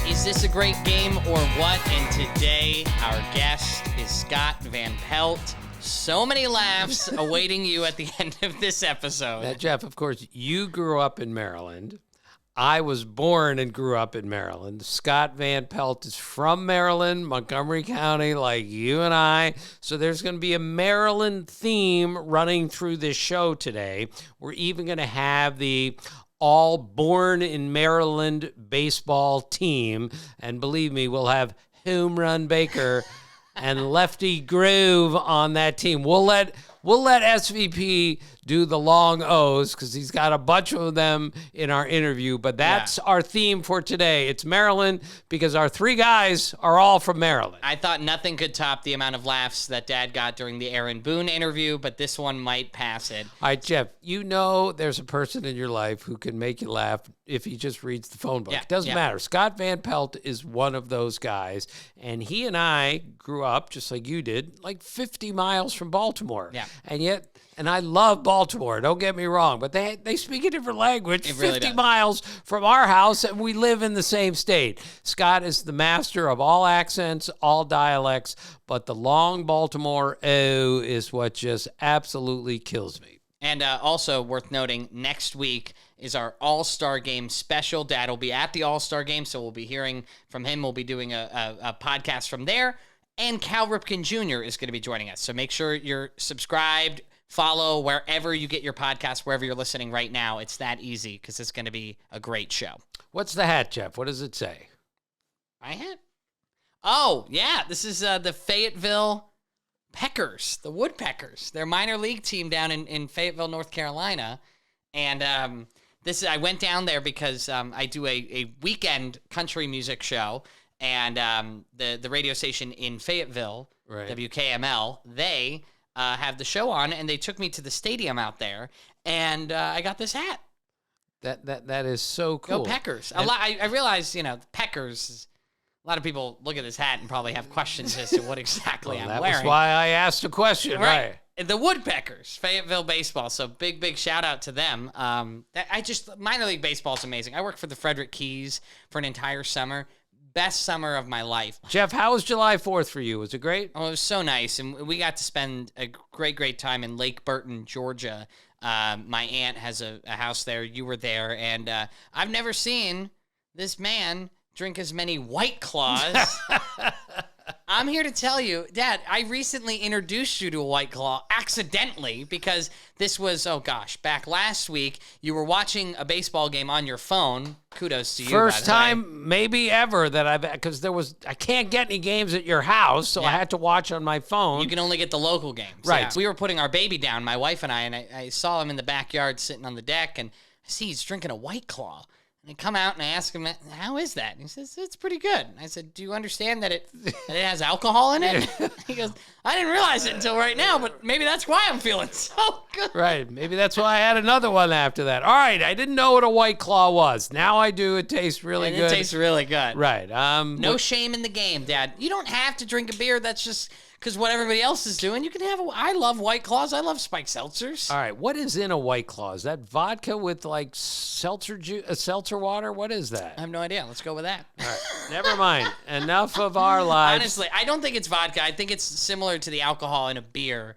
Is this a great game or what? And today, our guest is Scott Van Pelt. So many laughs awaiting you at the end of this episode. Now, Jeff, of course, you grew up in Maryland. I was born and grew up in Maryland. Scott Van Pelt is from Maryland, Montgomery County, like you and I. So there's going to be a Maryland theme running through this show today. We're even going to have the all born in Maryland baseball team. And believe me, we'll have Home Run Baker and Lefty Groove on that team. We'll let SVP do the long O's because he's got a bunch of them in our interview. But that's our theme for today. It's Maryland because our three guys are all from Maryland. I thought nothing could top the amount of laughs that Dad got during the Aaron Boone interview, but this one might pass it. All right, Jeff, you know there's a person in your life who can make you laugh if he just reads the phone book. It doesn't matter. Scott Van Pelt is one of those guys, and he and I grew up, just like you did, like 50 miles from Baltimore. Yeah. And I love Baltimore, don't get me wrong, but they speak a different language. It really 50 does. miles from our house, and we live in the same state. Scott is the master of all accents, all dialects, but the long Baltimore O is what just absolutely kills me. And also worth noting, next week is our All-Star Game special. Dad will be at the All-Star Game, so we'll be hearing from him. We'll be doing a podcast from there. And Cal Ripken Jr. is going to be joining us. So make sure you're subscribed, follow wherever you get your podcast, wherever you're listening right now. It's that easy because it's going to be a great show. What's the hat, Jeff? What does it say? My hat? Oh, yeah. This is the Fayetteville Peckers, the Woodpeckers. Their minor league team down in Fayetteville, North Carolina. And I went down there because I do a weekend country music show. And the radio station in Fayetteville, right. WKML, they have the show on, and they took me to the stadium out there, and I got this hat. That is so cool. Go Peckers. I realize, Peckers, a lot of people look at this hat and probably have questions as to what exactly I'm wearing. That's why I asked a question, right? The Woodpeckers, Fayetteville baseball. So big shout out to them. Minor league baseball is amazing. I worked for the Frederick Keys for an entire summer. Best summer of my life. Jeff, how was July 4th for you? Was it great? Oh, it was so nice. And we got to spend a great time in Lake Burton, Georgia. My aunt has a house there. You were there. And I've never seen this man drink as many White Claws. I'm here to tell you, Dad, I recently introduced you to a White Claw accidentally because this was, back last week, you were watching a baseball game on your phone. Kudos to you. First time maybe ever that because I can't get any games at your house, so I had to watch on my phone. You can only get the local games. Right. Yeah. We were putting our baby down, my wife and I saw him in the backyard sitting on the deck, and I see he's drinking a White Claw. And I come out and I ask him, how is that? And he says, it's pretty good. And I said, do you understand that it has alcohol in it? He goes, I didn't realize it until right now, but maybe that's why I'm feeling so good. Right. Maybe that's why I had another one after that. All right. I didn't know what a White Claw was. Now I do. It tastes really good. It tastes really good. Right. No shame in the game, Dad. You don't have to drink a beer that's just because what everybody else is doing. You can have I love White Claws. I love spiked seltzers. All right. What is in a White Claw? Is that vodka with like seltzer water? What is that? I have no idea. Let's go with that. All right. Never mind. Enough of our lives. Honestly, I don't think it's vodka. I think it's similar to the alcohol in a beer.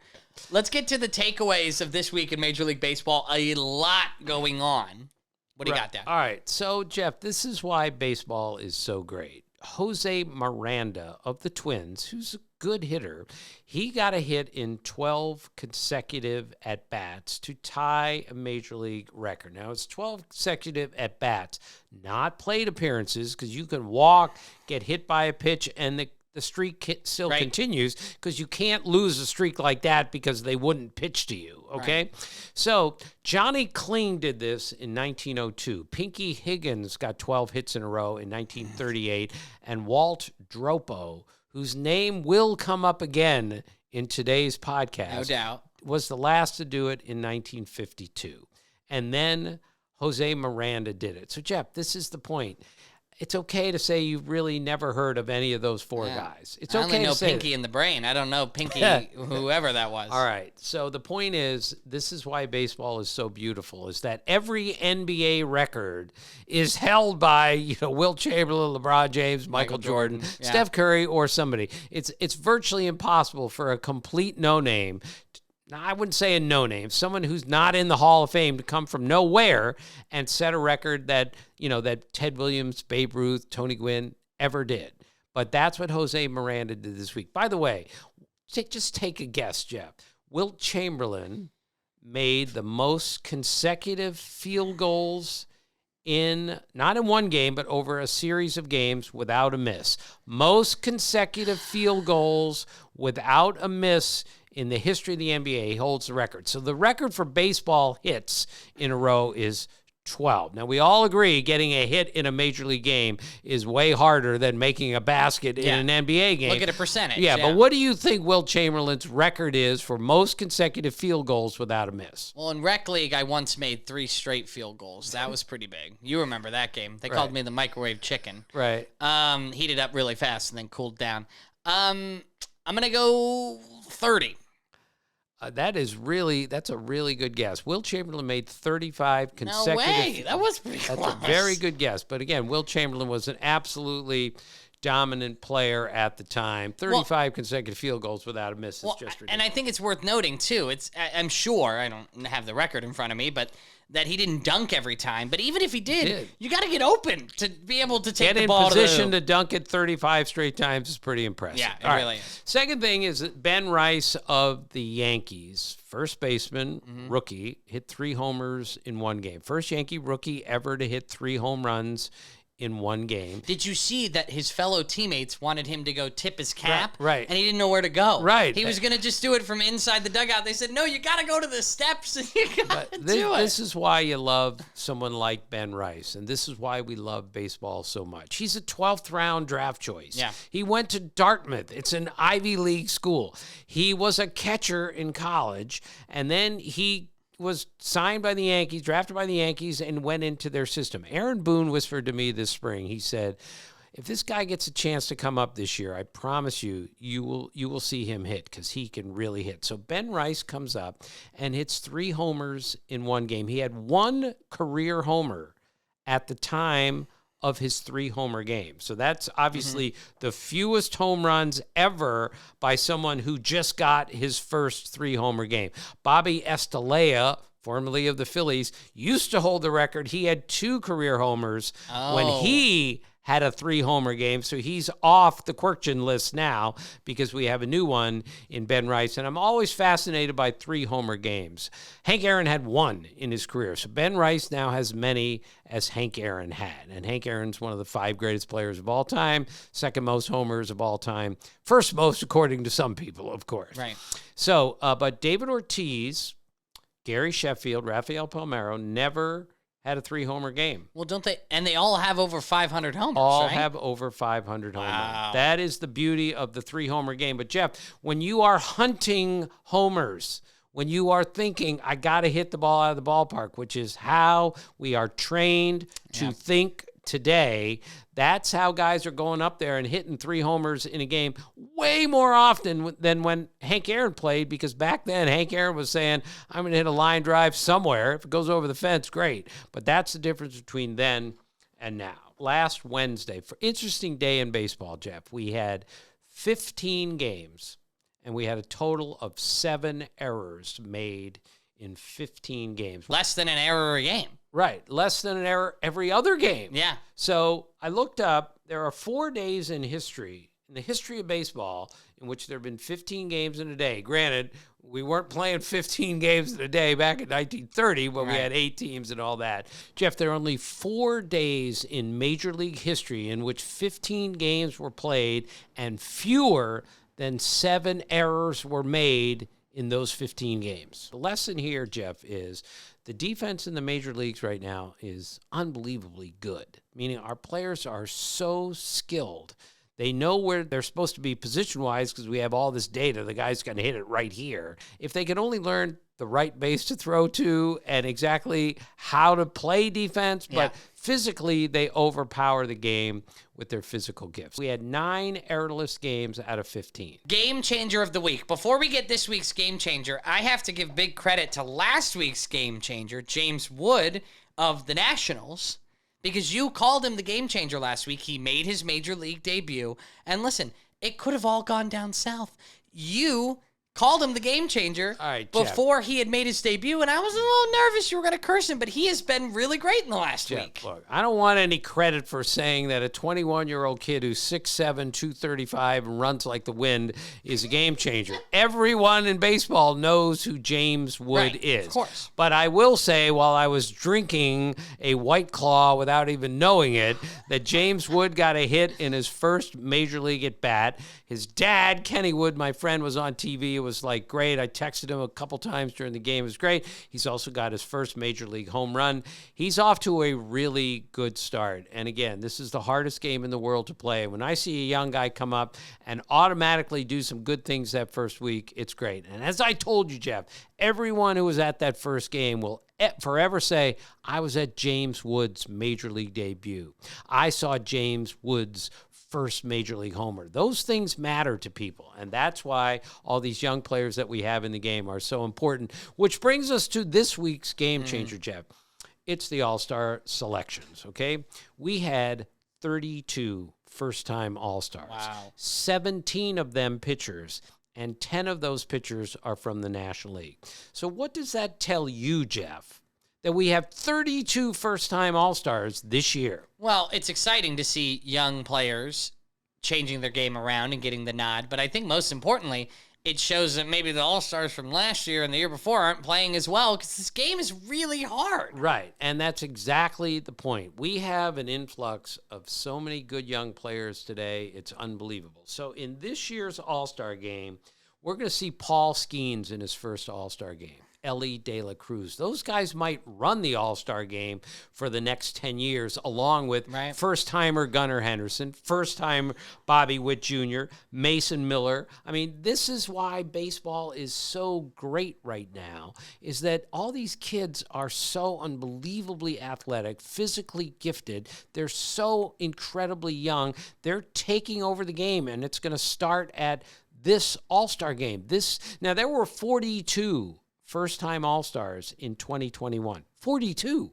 Let's get to the takeaways of this week in Major League Baseball. A lot going on. What do you got, Dad? All right. So, Jeff, this is why baseball is so great. Jose Miranda of the Twins, who's a good hitter, he got a hit in 12 consecutive at-bats to tie a major league record. Now, it's 12 consecutive at-bats, not plate appearances, because you can walk, get hit by a pitch, and the streak still continues, because you can't lose a streak like that because they wouldn't pitch to you, okay? Right. So Johnny Kling did this in 1902. Pinky Higgins got 12 hits in a row in 1938. And Walt Dropo, whose name will come up again in today's podcast, no doubt, was the last to do it in 1952. And then Jose Miranda did it. So, Jeff, this is the point. it's okay to say you've really never heard of any of those four guys. It's I okay only know to say Pinky in the Brain. I don't know Pinky, whoever that was. All right. So the point is, this is why baseball is so beautiful, is that every NBA record is held by, Wilt Chamberlain, LeBron James, Michael Jordan, Steph Curry, or somebody. It's virtually impossible for a complete no-name. Now, I wouldn't say a no-name, someone who's not in the Hall of Fame to come from nowhere and set a record that, that Ted Williams, Babe Ruth, Tony Gwynn ever did. But that's what Jose Miranda did this week. By the way, just take a guess, Jeff. Wilt Chamberlain made the most consecutive field goals not in one game, but over a series of games without a miss. Most consecutive field goals without a miss in the history of the NBA. He holds the record. So the record for baseball hits in a row is 12. Now, we all agree getting a hit in a major league game is way harder than making a basket in an NBA game. Look at a percentage. Yeah, but what do you think Wilt Chamberlain's record is for most consecutive field goals without a miss? Well, in rec league, I once made 3 straight field goals. That was pretty big. You remember that game. They called me the microwave chicken. Right. Heated up really fast and then cooled down. I'm going to go 30. That's a really good guess. Wilt Chamberlain made 35 consecutive. No way. That was pretty close. That's a very good guess. But again, Wilt Chamberlain was an absolutely dominant player at the time. 35 consecutive field goals without a miss is just ridiculous. And I think it's worth noting, too. I'm sure, I don't have the record in front of me, but that he didn't dunk every time. But even if he did. You got to get open to be able to take the ball to position to dunk it 35 straight times is pretty impressive. Yeah, it really is. Second thing is that Ben Rice of the Yankees, first baseman, rookie, hit 3 homers in one game. First Yankee rookie ever to hit 3 home runs in one game. Did you see that his fellow teammates wanted him to go tip his cap? Right. And he didn't know where to go. Right. He was going to just do it from inside the dugout. They said, no, you got to go to the steps and you got to do it. This is why you love someone like Ben Rice, and this is why we love baseball so much. He's a 12th round draft choice. Yeah. He went to Dartmouth. It's an Ivy League school. He was a catcher in college, and then he was signed by the Yankees, drafted by the Yankees, and went into their system. Aaron Boone whispered to me this spring. He said, if this guy gets a chance to come up this year, I promise you, you will see him hit because he can really hit. So Ben Rice comes up and hits 3 homers in one game. He had 1 career homer at the time of his 3-homer game. So that's obviously the fewest home runs ever by someone who just got his first 3-homer game. Bobby Estalella, formerly of the Phillies, used to hold the record. He had 2 career homers when he had a 3-homer game, so he's off the Kurkjian list now because we have a new one in Ben Rice, and I'm always fascinated by 3-homer games. Hank Aaron had 1 in his career, so Ben Rice now has many as Hank Aaron had, and Hank Aaron's one of the 5 greatest players of all time, second most homers of all time, first most according to some people, of course. Right. So, but David Ortiz, Gary Sheffield, Rafael Palmeiro never had a 3-homer game. Well, don't they? And they all have over 500 homers, All right? have over 500 homers. Wow. That is the beauty of the 3-homer game. But, Jeff, when you are hunting homers, when you are thinking, I got to hit the ball out of the ballpark, which is how we are trained to think today, that's how guys are going up there and hitting 3 homers in a game way more often than when Hank Aaron played, because back then Hank Aaron was saying, I'm going to hit a line drive somewhere. If it goes over the fence, great. But that's the difference between then and now. Last Wednesday, for interesting day in baseball, Jeff, we had 15 games, and we had a total of 7 errors made in 15 games. Less than an error a game. Right. Less than an error every other game. Yeah. So I looked up, there are 4 days in history, in the history of baseball, in which there have been 15 games in a day. Granted, we weren't playing 15 games in a day back in 1930 when we had 8 teams and all that. Jeff, there are only 4 days in Major League history in which 15 games were played and fewer than 7 errors were made in those 15 games. The lesson here, Jeff, is the defense in the major leagues right now is unbelievably good, meaning our players are so skilled They know where they're supposed to be position-wise because we have all this data. The guy's going to hit it right here. If they can only learn the right base to throw to and exactly how to play defense, but physically they overpower the game with their physical gifts. We had 9 errorless games out of 15. Game changer of the week. Before we get this week's game changer, I have to give big credit to last week's game changer, James Wood of the Nationals, because you called him the game changer last week. He made his major league debut. And listen, it could have all gone down south. You called him the game changer before he had made his debut, and I was a little nervous you were going to curse him, but he has been really great in the last week. Look, I don't want any credit for saying that a 21-year-old kid who's 6'7", 235, and runs like the wind is a game changer. Everyone in baseball knows who James Wood is. Of course. But I will say, while I was drinking a White Claw without even knowing it, that James Wood got a hit in his first major league at bat. His dad, Kenny Wood, my friend, was on TV. It was like great. I texted him a couple times during the game. It was great. He's also got his first major league home run. He's off to a really good start. And again, this is the hardest game in the world to play. When I see a young guy come up and automatically do some good things that first week, it's great. And as I told you, Jeff, everyone who was at that first game will forever say, I was at James Wood's major league debut. I saw James Wood's first major league homer. Those things matter to people, and that's why all these young players that we have in the game are so important, which brings us to this week's game changer, Jeff. It's the All-Star selections, okay? We had 32 first-time All-Stars. Wow. 17 of them pitchers, and 10 of those pitchers are from the National League. So what does that tell you, Jeff? That we have 32 first-time All-Stars this year. Well, it's exciting to see young players changing their game around and getting the nod, but I think most importantly, it shows that maybe the All-Stars from last year and the year before aren't playing as well because this game is really hard. Right, and that's exactly the point. We have an influx of so many good young players today, it's unbelievable. So in this year's All-Star game, we're going to see Paul Skeens in his first All-Star game. Ellie De La Cruz. Those guys might run the All-Star game for the next 10 years, along with first-timer Gunnar Henderson, first-time Bobby Witt Jr., Mason Miller. I mean, this is why baseball is so great right now, is that all these kids are so unbelievably athletic, physically gifted. They're so incredibly young. They're taking over the game, and it's going to start at this All-Star game. Now, there were 42 first-time All-Stars in 2021. 42.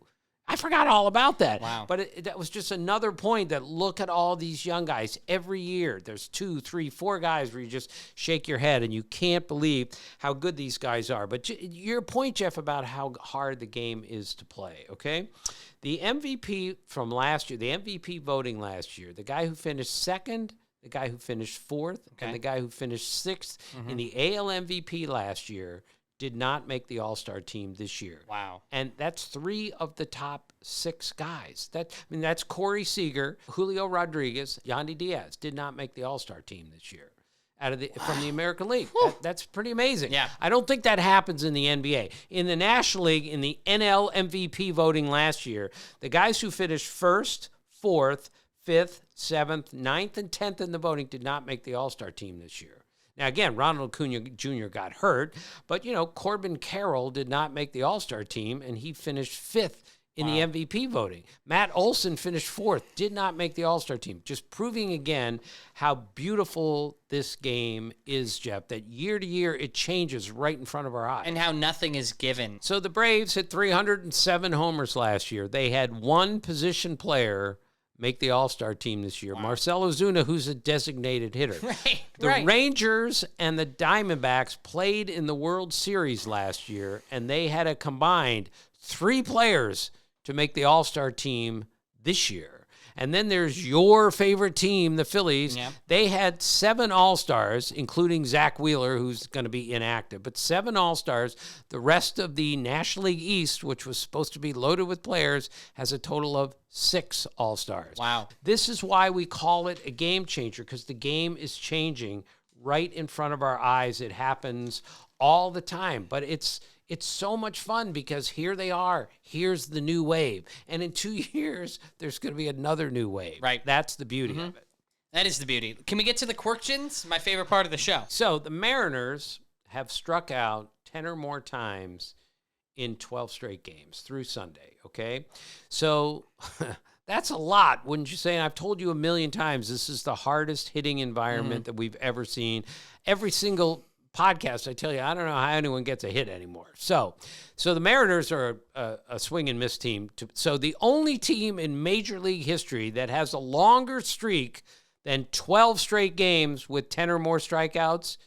I forgot all about that. Wow. But that was just another point that look at all these young guys. Every year, there's 2, 3, 4 guys where you just shake your head and you can't believe how good these guys are. But your point, Jeff, about how hard the game is to play, okay? The MVP from last year, the MVP voting last year, the guy who finished second, the guy who finished fourth, and the guy who finished sixth in the AL MVP last year did not make the All-Star team this year. Wow. And that's 3 of the top 6 guys. That's Corey Seager, Julio Rodriguez, Yandy Diaz did not make the All-Star team this year from the American League. That's pretty amazing. Yeah. I don't think that happens in the NBA. In the National League, in the NL MVP voting last year, the guys who finished first, fourth, fifth, seventh, ninth, and 10th in the voting did not make the All-Star team this year. Now, again, Ronald Acuna Jr. got hurt, but, Corbin Carroll did not make the All-Star team, and he finished 5th in the MVP voting. Matt Olson finished 4th, did not make the All-Star team, just proving again how beautiful this game is, Jeff, that year to year it changes right in front of our eyes. And how nothing is given. So the Braves hit 307 homers last year. They had one position player make the All-Star team this year. Wow. Marcell Ozuna, who's a designated hitter. The Rangers and the Diamondbacks played in the World Series last year, and they had a combined 3 players to make the All-Star team this year. And then there's your favorite team, the Phillies. Yep. They had 7 All-Stars, including Zach Wheeler, who's going to be inactive, but 7 All-Stars. The rest of the National League East, which was supposed to be loaded with players, has a total of 6 All-Stars. Wow. This is why we call it a game changer, because the game is changing right in front of our eyes. It happens all the time, but it's so much fun because here they are. Here's the new wave. And in 2 years, there's going to be another new wave. Right. That's the beauty of it. That is the beauty. Can we get to the Kurkjians? My favorite part of the show. So the Mariners have struck out 10 or more times in 12 straight games through Sunday, okay? So that's a lot, wouldn't you say? And I've told you a million times, this is the hardest hitting environment that we've ever seen. Every single podcast, I tell you, I don't know how anyone gets a hit anymore. So the Mariners are a swing and miss team. So the only team in Major League history that has a longer streak than 12 straight games with 10 or more strikeouts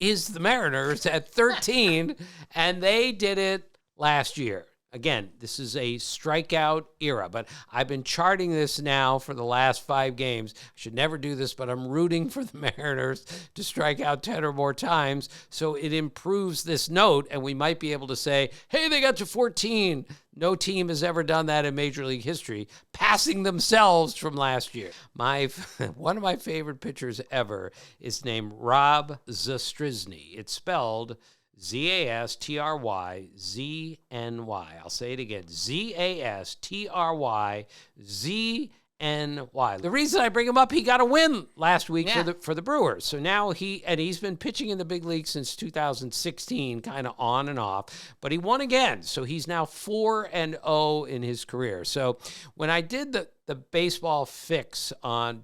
is the Mariners at 13, and they did it last year. Again, this is a strikeout era, but I've been charting this now for the last 5 games. I should never do this, but I'm rooting for the Mariners to strike out 10 or more times so it improves this note, and we might be able to say, hey, they got to 14. No team has ever done that in Major League history, passing themselves from last year. One of my favorite pitchers ever is named Rob Zastryzny. It's spelled Zastryzny. I'll say it again. Zastryzny. The reason I bring him up, he got a win last week for the Brewers. So now he's been pitching in the big league since 2016, kind of on and off, but he won again. So he's now 4-0 in his career. So when I did the baseball fix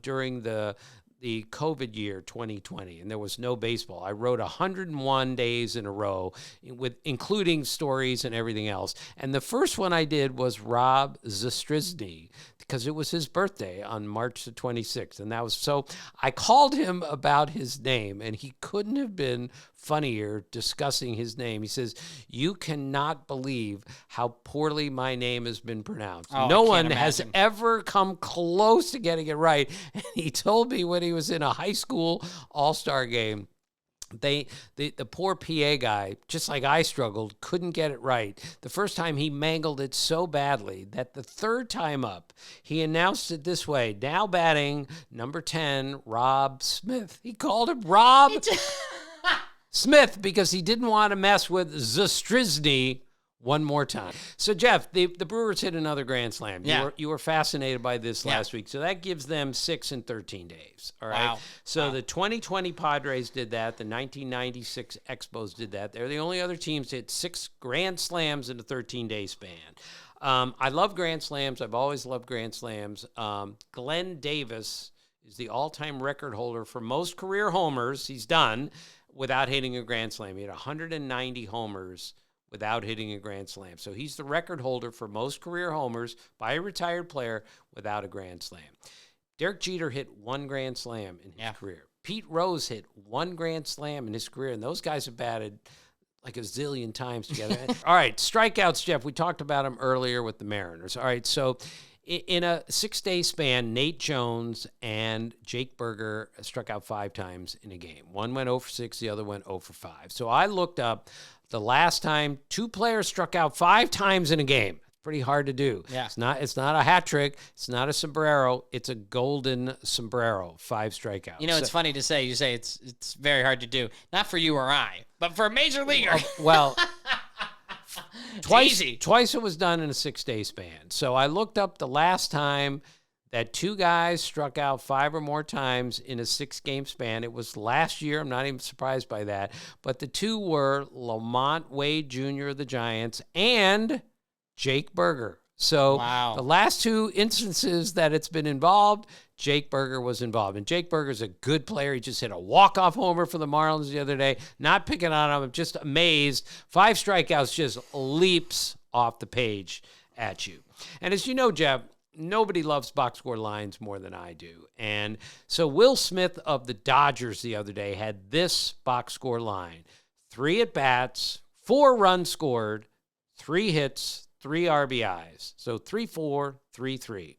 during the COVID year 2020, and there was no baseball, I wrote 101 days in a row, including stories and everything else. And the first one I did was Rob Zastryzny, because it was his birthday on March the 26th. And so I called him about his name, and he couldn't have been funnier discussing his name. He says, you cannot believe how poorly my name has been pronounced. No one has ever come close to getting it right. And he told me when he was in a high school all-star game, the poor PA guy, just like I struggled, couldn't get it right. The first time he mangled it so badly that the third time up, he announced it this way: now batting number 10, Rob Smith. He called him Rob Smith because he didn't want to mess with Zastryzny one more time. So, Jeff, the Brewers hit another grand slam. You were fascinated by this last week. So that gives them 6 in 13 days. All right. Wow. So the 2020 Padres did that. The 1996 Expos did that. They're the only other teams to hit 6 grand slams in a 13-day span. I love grand slams. I've always loved grand slams. Glenn Davis is the all-time record holder for most career homers he's done without hitting a grand slam. He had 190 homers without hitting a grand slam. So he's the record holder for most career homers by a retired player without a grand slam. Derek Jeter hit 1 grand slam in his career. Pete Rose hit 1 grand slam in his career, and those guys have batted like a zillion times together. All right, strikeouts, Jeff. We talked about them earlier with the Mariners. All right, so in a 6-day span, Nate Jones and Jake Berger struck out 5 times in a game. One went 0 for 6, the other went 0 for 5. So I looked up the last time 2 players struck out 5 times in a game. Pretty hard to do. Yeah. It's not a hat trick. It's not a sombrero. It's a golden sombrero. 5 strikeouts. You know, it's funny to say. You say it's very hard to do. Not for you or I, but for a major leaguer. Well, twice it was done in a 6-day span. So I looked up the last time that 2 guys struck out 5 or more times in a 6-game span. It was last year. I'm not even surprised by that. But the 2 were Lamont Wade Jr. of the Giants and Jake Berger. So the last 2 instances that it's been involved, Jake Berger was involved. And Jake Berger's a good player. He just hit a walk-off homer for the Marlins the other day. Not picking on him. I'm just amazed. 5 strikeouts just leaps off the page at you. And as you know, Jeff, nobody loves box score lines more than I do. And so Will Smith of the Dodgers the other day had this box score line: 3 at-bats, 4 runs scored, 3 hits, 3 RBIs. So 3-4, 3-3.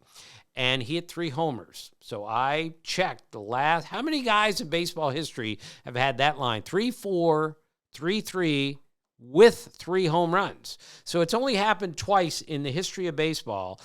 And he hit 3 homers. So I checked how many guys in baseball history have had that line: 3-4, 3-3 with 3 home runs. So it's only happened twice in the history of baseball.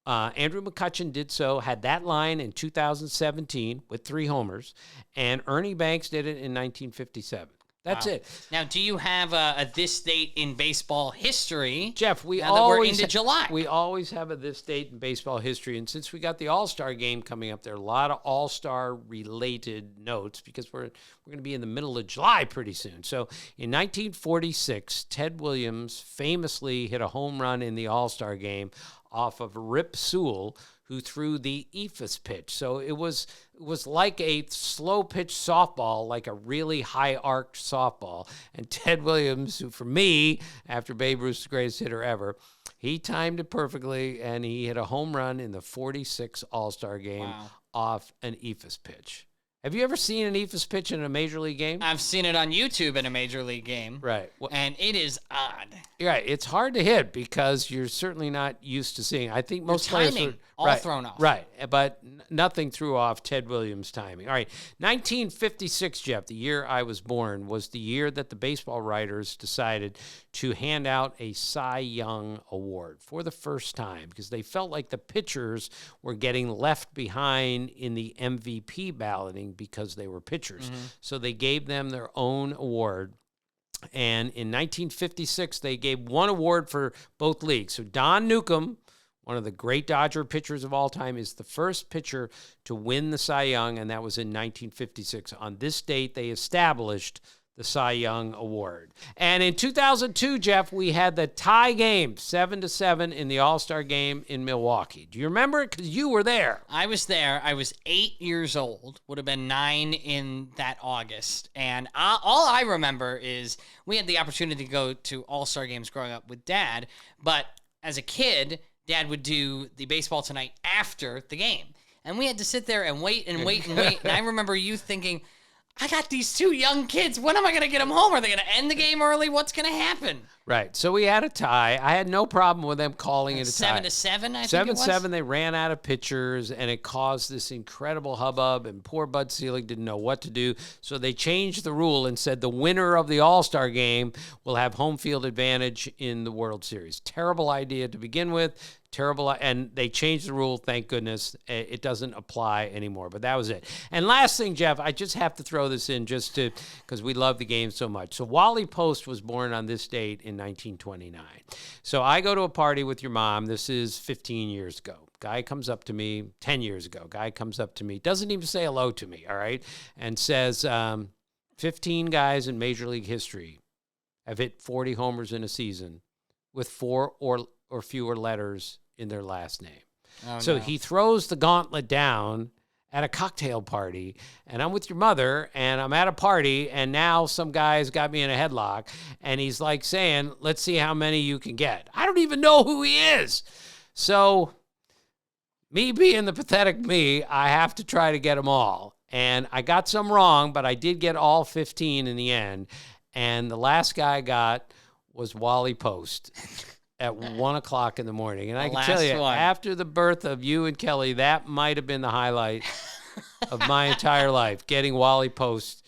Andrew McCutchen did so, had that line in 2017 with 3 homers, and Ernie Banks did it in 1957. That's it. Now, do you have a this date in baseball history? Jeff, we're into July. We always have a this date in baseball history. And since we got the All-Star game coming up, there are a lot of All-Star related notes because we're going to be in the middle of July pretty soon. So in 1946, Ted Williams famously hit a home run in the All-Star game off of Rip Sewell, who threw the eephus pitch. So it was like a slow pitch softball, like a really high arced softball. And Ted Williams, who for me, after Babe Ruth, the greatest hitter ever, he timed it perfectly, and he hit a home run in the 46 All-Star game off an eephus pitch. Have you ever seen an eephus pitch in a major league game? I've seen it on YouTube in a major league game. Right. And it is odd. Right. It's hard to hit because you're certainly not used to seeing. I think most players are all thrown off. Right. But nothing threw off Ted Williams' timing. All right. 1956, Jeff, the year I was born, was the year that the baseball writers decided to hand out a Cy Young Award for the first time because they felt like the pitchers were getting left behind in the MVP balloting because they were pitchers. Mm-hmm. So they gave them their own award. And in 1956, they gave one award for both leagues. So Don Newcomb, one of the great Dodger pitchers of all time, is the first pitcher to win the Cy Young, and that was in 1956. On this date, they established the Cy Young Award. And in 2002, Jeff, we had the tie game, 7-7 in the All-Star game in Milwaukee. Do you remember it? Because you were there. I was there. I was 8 years old, would have been 9 in that August. And all I remember is we had the opportunity to go to All-Star games growing up with Dad. But as a kid, Dad would do the Baseball Tonight after the game. And we had to sit there and wait and wait and wait. And I remember you thinking, I got these 2 young kids. When am I going to get them home? Are they going to end the game early? What's going to happen? Right. So we had a tie. I had no problem with them calling it a tie. 7-7, I think it was. 7-7, they ran out of pitchers, and it caused this incredible hubbub, and poor Bud Selig didn't know what to do. So they changed the rule and said the winner of the All-Star game will have home field advantage in the World Series. Terrible idea to begin with. Terrible, and they changed the rule, thank goodness. It doesn't apply anymore, but that was it. And last thing, Jeff, I just have to throw this in just to, because we love the game so much. So Wally Post was born on this date in 1929. So I go to a party with your mom. This is 15 years ago. Guy comes up to me, 10 years ago. Guy comes up to me, doesn't even say hello to me, all right, and says, 15 guys in Major League history have hit 40 homers in a season with 4 or fewer letters in their last name. Oh, so he throws the gauntlet down at a cocktail party, and I'm with your mother, and I'm at a party, and now some guy's got me in a headlock, and he's like saying, let's see how many you can get. I don't even know who he is. So me being the pathetic me, I have to try to get them all. And I got some wrong, but I did get all 15 in the end. And the last guy I got was Wally Post at 1 o'clock in the morning. And I can tell you, after the birth of you and Kelly, that might have been the highlight of my entire life, getting Wally Post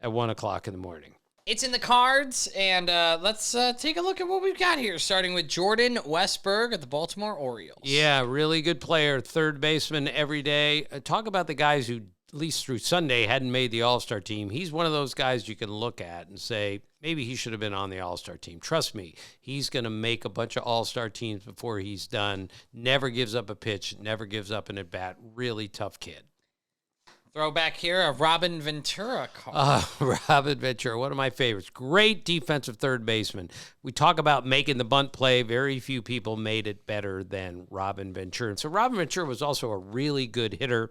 at 1 o'clock in the morning. It's in the cards, and let's take a look at what we've got here, starting with Jordan Westburg of the Baltimore Orioles. Yeah, really good player, third baseman every day. Talk about the guys who, at least through Sunday, hadn't made the All-Star team. He's one of those guys you can look at and say, maybe he should have been on the All-Star team. Trust me, he's going to make a bunch of All-Star teams before he's done. Never gives up a pitch, never gives up an at-bat. Really tough kid. Throwback here, a Robin Ventura card. Robin Ventura, one of my favorites. Great defensive third baseman. We talk about making the bunt play. Very few people made it better than Robin Ventura. And so Robin Ventura was also a really good hitter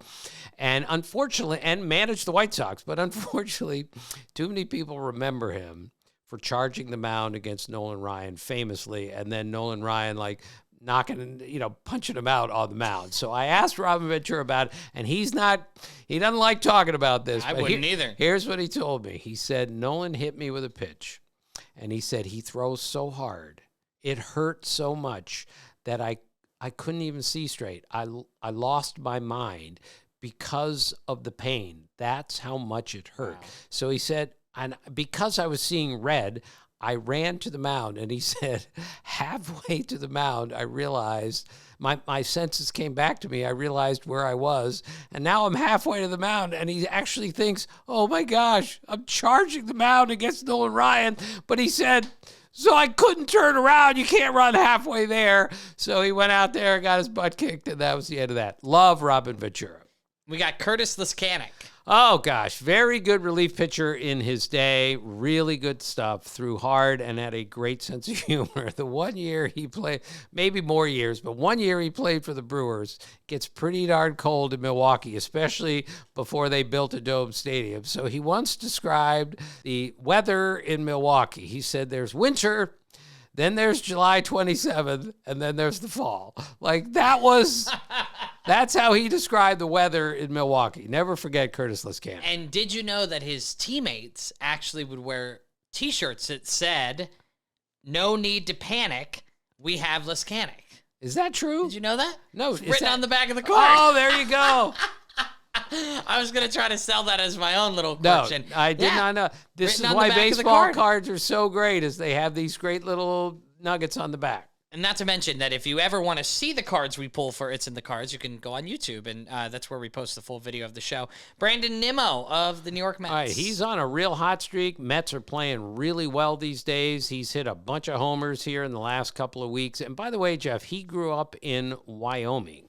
and unfortunately, and managed the White Sox, but unfortunately, too many people remember him for charging the mound against Nolan Ryan famously, and then Nolan Ryan, knocking, punching him out on the mound. So I asked Robin Ventura about it, and he doesn't like talking about this. I wouldn't either. Here's what he told me. He said, Nolan hit me with a pitch, and he said he throws so hard, it hurt so much that I couldn't even see straight. I lost my mind because of the pain. That's how much it hurt. Wow. So he said, and because I was seeing red, I ran to the mound, and he said, halfway to the mound, I realized my senses came back to me. I realized where I was, and now I'm halfway to the mound, and he actually thinks, oh my gosh, I'm charging the mound against Nolan Ryan. But he said, so I couldn't turn around. You can't run halfway there. So he went out there and got his butt kicked, and that was the end of that. Love Robin Ventura. We got Curtis Liskanek. Oh, gosh. Very good relief pitcher in his day. Really good stuff. Threw hard and had a great sense of humor. The 1 year he played, maybe more years, but 1 year he played for the Brewers. Gets pretty darn cold in Milwaukee, especially before they built a dome stadium. So he once described the weather in Milwaukee. He said there's winter, then there's July 27th, and then there's the fall. Like, that's how he described the weather in Milwaukee. Never forget Curtis Liskanek. And did you know that his teammates actually would wear T-shirts that said, "No need to panic, we have Liskanek"? Is that true? Did you know that? No. It's written on the back of the card. Oh, there you go. I was going to try to sell that as my own little No, question. I did not know. This Written is on why the back of the baseball card. cards are so great, is they have these great little nuggets on the back. And not to mention that if you ever want to see the cards we pull for It's in the Cards, you can go on YouTube, and that's where we post the full video of the show. Brandon Nimmo of the New York Mets. All right, he's on a real hot streak. Mets are playing really well these days. He's hit a bunch of homers here in the last couple of weeks. And by the way, Jeff, he grew up in Wyoming.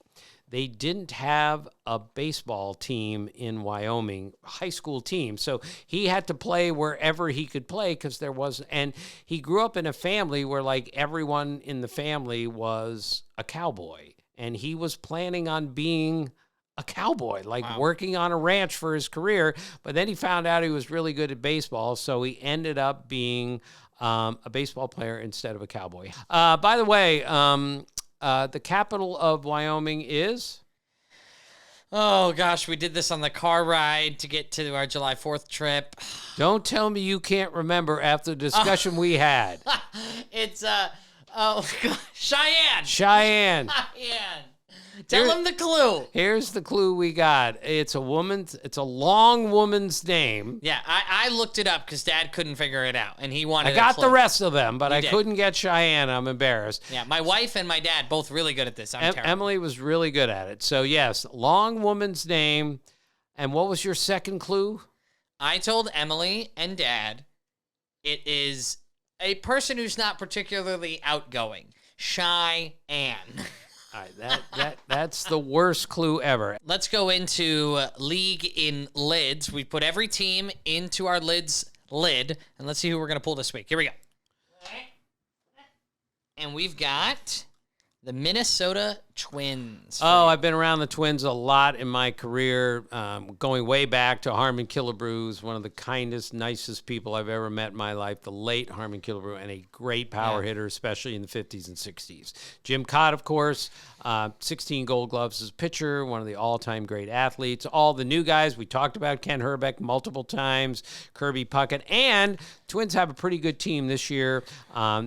They didn't have a baseball team in Wyoming, high school team. So he had to play wherever he could play because there was, and he grew up in a family where like everyone in the family was a cowboy. And he was planning on being a cowboy, like working on a ranch for his career. But then he found out he was really good at baseball. So he ended up being a baseball player instead of a cowboy. By the way, the capital of Wyoming is? Oh, gosh, we did this on the car ride to get to our July 4th trip. Don't tell me you can't remember after the discussion we had. It's, Cheyenne. Cheyenne. Cheyenne. Tell him the clue. Here's the clue we got. It's a long woman's name. Yeah, I looked it up because Dad couldn't figure it out, and he wanted I got a clue. the rest of them, but You I did. couldn't get Cheyenne. I'm embarrassed. Yeah, my wife and my dad both really good at this. I'm terrible. Emily was really good at it. So, yes, long woman's name. And what was your second clue? I told Emily and Dad it is a person who's not particularly outgoing. Cheyenne. All right, that's the worst clue ever. Let's go into League in Lids. We put every team into our Lids lid, and let's see who we're going to pull this week. Here we go. And we've got the Minnesota Twins. Oh, I've been around the Twins a lot in my career, going way back to Harmon Killebrew, one of the kindest, nicest people I've ever met in my life, the late Harmon Killebrew, and a great power hitter, especially in the 50s and 60s. Jim Cott, of course, 16 Gold Gloves as a pitcher, one of the all-time great athletes. All the new guys, we talked about Ken Herbeck multiple times, Kirby Puckett, and Twins have a pretty good team this year.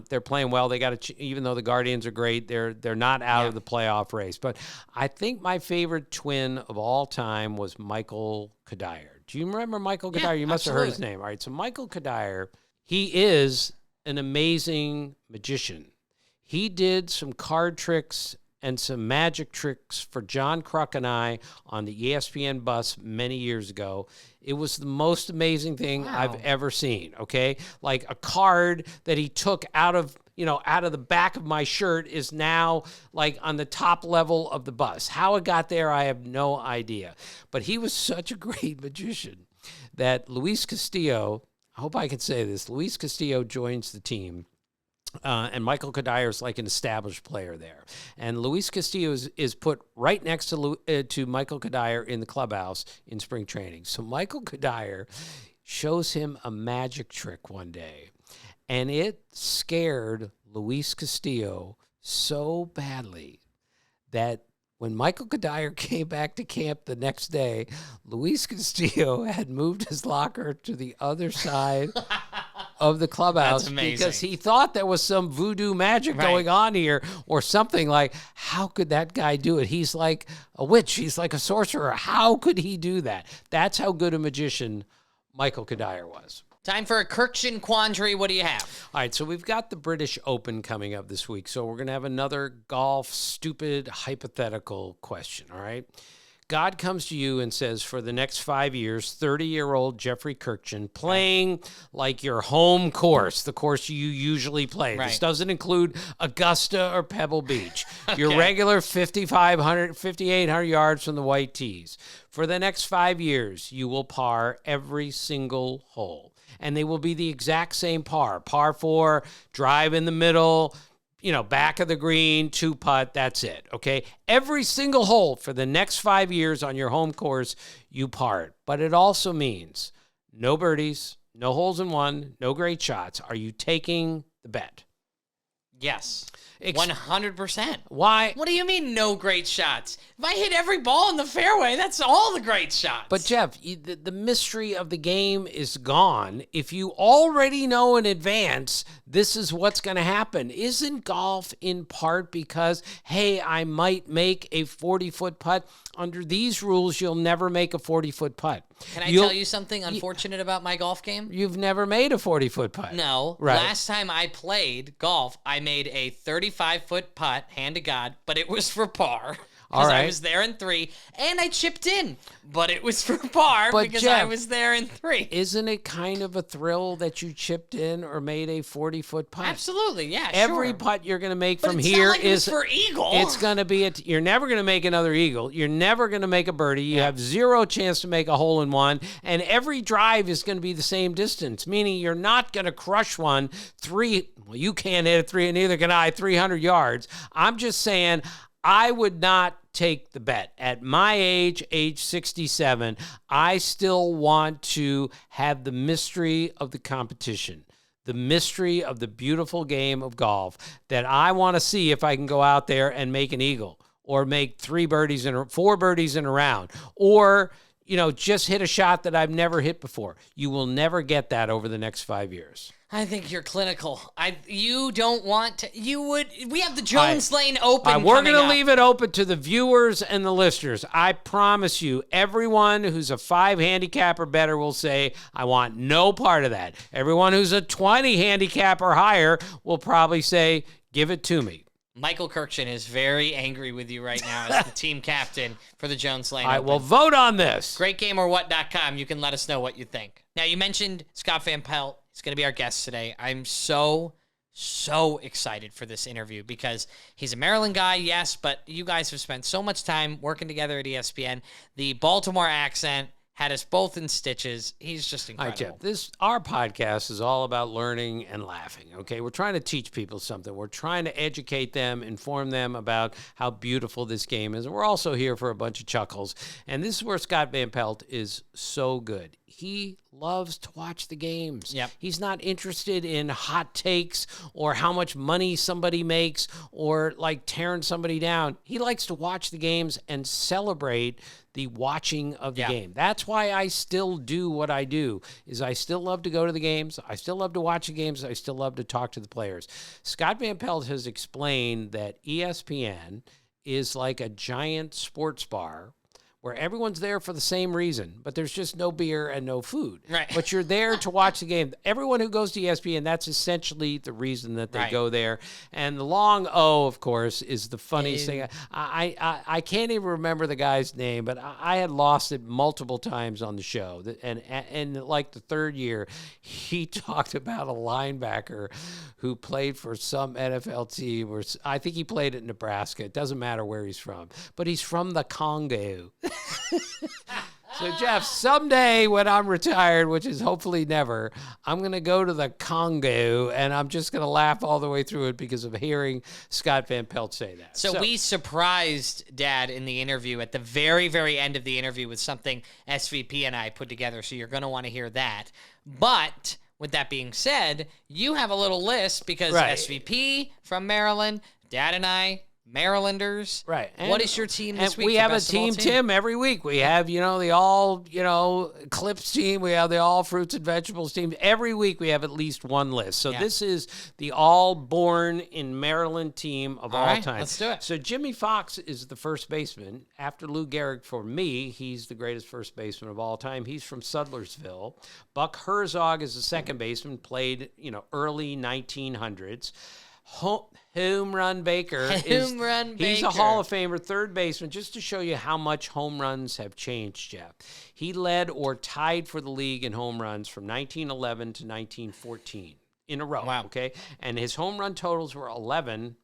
They're playing well. They got even though the Guardians are great, they're not out of the playoff race. But I think my favorite Twin of all time was Michael Kadire. Do you remember Michael Kadire? You must have heard his name. All right, so Michael Kadire, he is an amazing magician. He did some card tricks and some magic tricks for John Kruk and I on the ESPN bus many years ago. It was the most amazing thing I've ever seen, okay? Like a card that he took out of the back of my shirt is now like on the top level of the bus. How it got there, I have no idea. But he was such a great magician that Luis Castillo, I hope I can say this, Luis Castillo joins the team. And Michael Kadire is like an established player there. And Luis Castillo is put right next to Michael Kadire in the clubhouse in spring training. So Michael Kadire shows him a magic trick one day. And it scared Luis Castillo so badly that when Michael Kadire came back to camp the next day, Luis Castillo had moved his locker to the other side of the clubhouse because he thought there was some voodoo magic going on here or something. Like, how could that guy do it? He's like a witch. He's like a sorcerer. How could he do that? That's how good a magician Michael Kadire was. Time for a Kurkjian quandary. What do you have? All right, so we've got the British Open coming up this week, so we're going to have another golf stupid hypothetical question, all right? God comes to you and says, for the next 5 years, 30-year-old Jeffrey Kurkjian playing like your home course, the course you usually play. Right. This doesn't include Augusta or Pebble Beach. Okay. Your regular 5,500, 5,800 yards from the white tees. For the next 5 years, you will par every single hole. And they will be the exact same par. Par 4, drive in the middle, back of the green, 2-putt, that's it, okay? Every single hole for the next 5 years on your home course, you par it. But it also means no birdies, no holes in one, no great shots. Are you taking the bet? Yes. 100%. Why? What do you mean no great shots? If I hit every ball in the fairway, that's all the great shots. But, Jeff, the mystery of the game is gone. If you already know in advance this is what's going to happen, isn't golf in part because, hey, I might make a 40-foot putt? Under these rules, you'll never make a 40-foot putt. Can I tell you something unfortunate about my golf game? You've never made a 40-foot putt. No. Right. Last time I played golf, I made a 35-foot putt, hand to God, but it was for par. Because I was there in 3, and I chipped in, but it was for par because Jeff, I was there in 3. Isn't it kind of a thrill that you chipped in or made a 40-foot putt? Absolutely, yeah, Every putt you're going to make from here is for eagle. It's going to be you're never going to make another eagle. You're never going to make a birdie. You have zero chance to make a hole in one, and every drive is going to be the same distance, meaning you're not going to crush one 3. Well, you can't hit a 3, and neither can I. 300 yards. I'm just saying, I would not take the bet. At my age 67, I still want to have the mystery of the competition, the mystery of the beautiful game of golf, that I want to see if I can go out there and make an eagle or make 4 birdies in a round, or just hit a shot that I've never hit before. You will never get that over the next 5 years. I think you're clinical. You don't want to. You would. We have the Jones Lane Open. We're going to leave it open to the viewers and the listeners. I promise you, everyone who's a 5 handicap or better will say, I want no part of that. Everyone who's a 20 handicap or higher will probably say, give it to me. Michael Kurkjian is very angry with you right now as the team captain for the Jones Lane Open. All right, well, vote on this. GreatGameOrWhat.com. You can let us know what you think. Now, you mentioned Scott Van Pelt. He's going to be our guest today. I'm so excited for this interview because he's a Maryland guy, yes, but you guys have spent so much time working together at ESPN. The Baltimore accent had us both in stitches. He's just incredible. All right, Jeff, our podcast is all about learning and laughing, okay? We're trying to teach people something. We're trying to educate them, inform them about how beautiful this game is. And we're also here for a bunch of chuckles. And this is where Scott Van Pelt is so good. He loves to watch the games. Yep. He's not interested in hot takes or how much money somebody makes or like tearing somebody down. He likes to watch the games and celebrate the watching of the game. That's why I still do what I do, is I still love to go to the games. I still love to watch the games. I still love to talk to the players. Scott Van Pelt has explained that ESPN is like a giant sports bar where everyone's there for the same reason, but there's just no beer and no food. Right. But you're there to watch the game. Everyone who goes to ESPN, that's essentially the reason that they go there. And the long O, of course, is the funniest thing. I can't even remember the guy's name, but I had lost it multiple times on the show. And like the third year, he talked about a linebacker who played for some NFL team, or I think he played at Nebraska. It doesn't matter where he's from, but he's from the Congo. So, Jeff, someday when I'm retired, which is hopefully never, I'm going to go to the Congo, and I'm just going to laugh all the way through it because of hearing Scott Van Pelt say that. So we surprised Dad in the interview at the very, very end of the interview with something SVP and I put together, so you're going to want to hear that. But with that being said, you have a little list because SVP from Maryland, Dad and I Marylanders. Right. What is your team this week? We have a team, Tim, every week. We have, the all, Eclipse team. We have the all fruits and vegetables team. Every week we have at least one list. So this is the all born in Maryland team of all time. Let's do it. So Jimmy Fox is the first baseman. After Lou Gehrig, for me, he's the greatest first baseman of all time. He's from Sudlersville. Buck Herzog is the second baseman, played, early 1900s. Home Run Baker. He's a Hall of Famer, third baseman, just to show you how much home runs have changed, Jeff. He led or tied for the league in home runs from 1911 to 1914 in a row. Wow. Okay? And his home run totals were 11,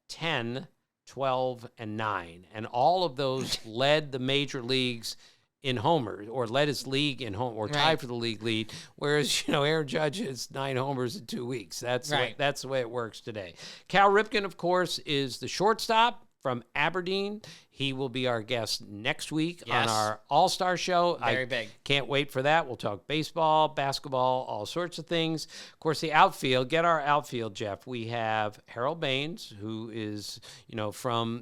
10, 12, and 9. And all of those led the major leagues in homers, or led his league in home, or tied for the league lead. Whereas, Aaron Judge has 9 homers in 2 weeks. That's the way it works today. Cal Ripken, of course, is the shortstop from Aberdeen. He will be our guest next week on our All-Star show. Very big. Can't wait for that. We'll talk baseball, basketball, all sorts of things. Of course, the outfield. Get our outfield, Jeff. We have Harold Baines, who is,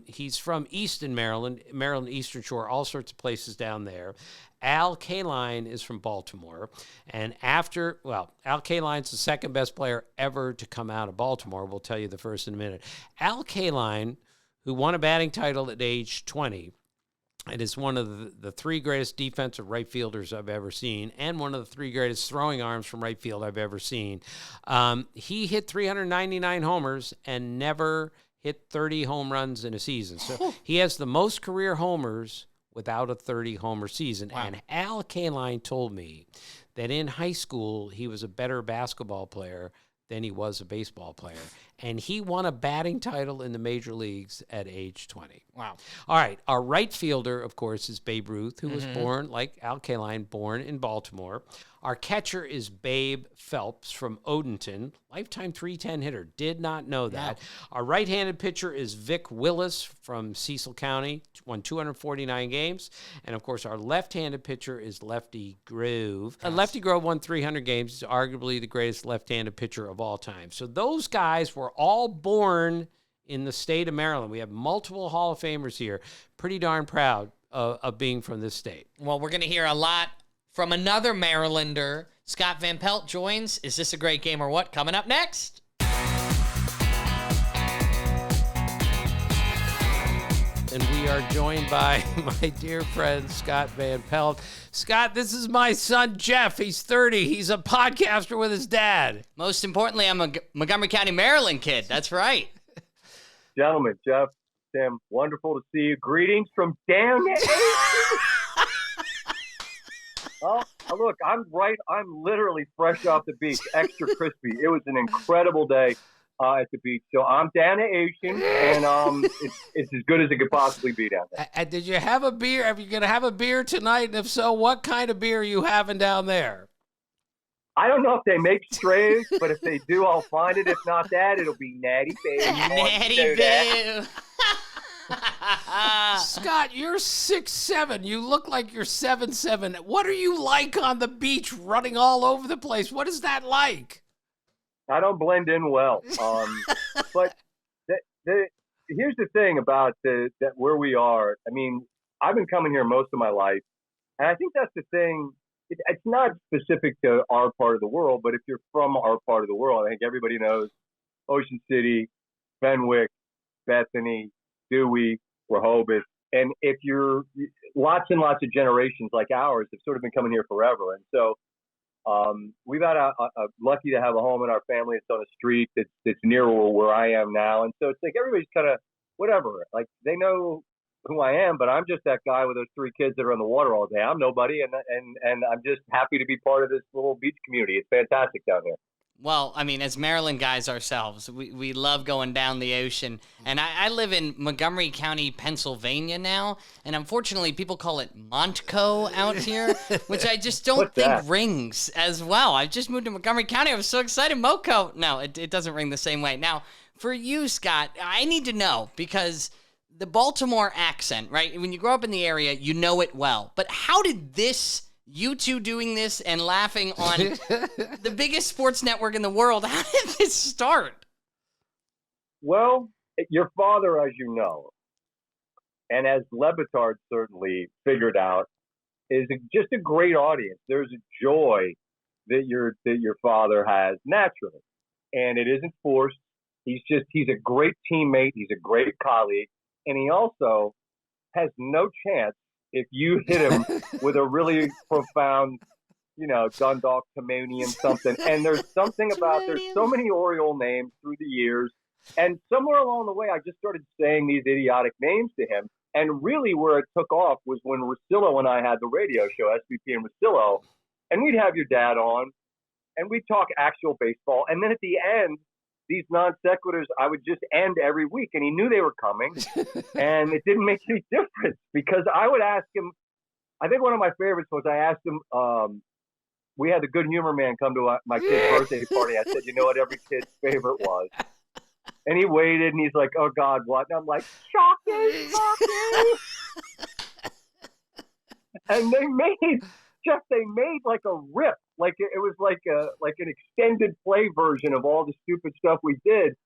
he's from Easton, Maryland Eastern Shore, all sorts of places down there. Al Kaline is from Baltimore. And Al Kaline's the second best player ever to come out of Baltimore. We'll tell you the first in a minute. Al Kaline, who won a batting title at age 20, and is one of the 3 greatest defensive right fielders I've ever seen, and one of the 3 greatest throwing arms from right field I've ever seen. He hit 399 homers and never hit 30 home runs in a season. So he has the most career homers without a 30-homer season. Wow. And Al Kaline told me that in high school he was a better basketball player than he was a baseball player. And he won a batting title in the major leagues at age 20. Wow. All right. Our right fielder, of course, is Babe Ruth, who was born, like Al Kaline, born in Baltimore. Our catcher is Babe Phelps from Odenton, lifetime 310 hitter. Did not know that. Wow. Our right-handed pitcher is Vic Willis from Cecil County, won 249 games. And, of course, our left-handed pitcher is Lefty Grove. Yes. Lefty Grove won 300 games. He's arguably the greatest left-handed pitcher of all time. So those guys were all born in the state of Maryland. We have multiple Hall of Famers here. Pretty darn proud of being from this state. Well, we're going to hear a lot from another Marylander. Scott Van Pelt joins. Is this a great game or what? Coming up next. And we are joined by my dear friend, Scott Van Pelt. Scott, this is my son, Jeff. He's 30. He's a podcaster with his dad. Most importantly, I'm a Montgomery County, Maryland kid. That's right. Gentlemen, Jeff, Tim, wonderful to see you. Greetings from down there. Oh, look, I'm literally fresh off the beach, extra crispy. It was an incredible day at the beach. So I'm down at Asian, and it's as good as it could possibly be down there. Did you have a beer? Are you going to have a beer tonight? And if so, what kind of beer are you having down there? I don't know if they make strays, but if they do, I'll find it. If not that, it'll be Natty Boo. Natty Boo. Scott, you're 6'7". You look like you're 7'7". What are you like on the beach running all over the place? What is that like? I don't blend in well. But here's the thing about that where we are. I mean, I've been coming here most of my life, and I think that's the thing. It's not specific to our part of the world, but if you're from our part of the world, I think everybody knows Ocean City, Fenwick, Bethany, Dewey, Rehoboth. And if you're lots and lots of generations like ours have sort of been coming here forever. And so we've had a lucky to have a home in our family. It's on a street that's near where I am now. And so it's like everybody's kind of whatever. Like they know who I am, but I'm just that guy with those 3 kids that are on the water all day. I'm nobody, and I'm just happy to be part of this little beach community. It's fantastic down here. Well, I mean, as Maryland guys ourselves, we love going down the ocean. And I live in Montgomery County, Pennsylvania now. And unfortunately, people call it Montco out here, which I just don't think rings as well. I just moved to Montgomery County. I was so excited. Moco. No, it doesn't ring the same way. Now, for you, Scott, I need to know because the Baltimore accent, right? When you grow up in the area, you know it well. But how did you two doing this and laughing on the biggest sports network in the world, how did this start? Well, your father, as you know, and as Levitard certainly figured out, is just a great audience. There's a joy that your father has naturally, and it isn't forced. He's a great teammate. He's a great colleague, and he also has no chance if you hit him with a really profound, Dundalk, Timonian something. And there's something about, there's so many Oriole names through the years. And somewhere along the way, I just started saying these idiotic names to him. And really where it took off was when Russillo and I had the radio show, SVP and Russillo, and we'd have your dad on, and we'd talk actual baseball. And then at the end, these non sequiturs, I would just end every week, and he knew they were coming, and it didn't make any difference because I would ask him. I think one of my favorites was I asked him. We had the Good Humor Man come to my kid's birthday party. I said, "You know what every kid's favorite was?" And he waited, and he's like, "Oh God, what?" And I'm like, "Shocking, shocking!" And they made like a rip. Like it was like an extended play version of all the stupid stuff we did.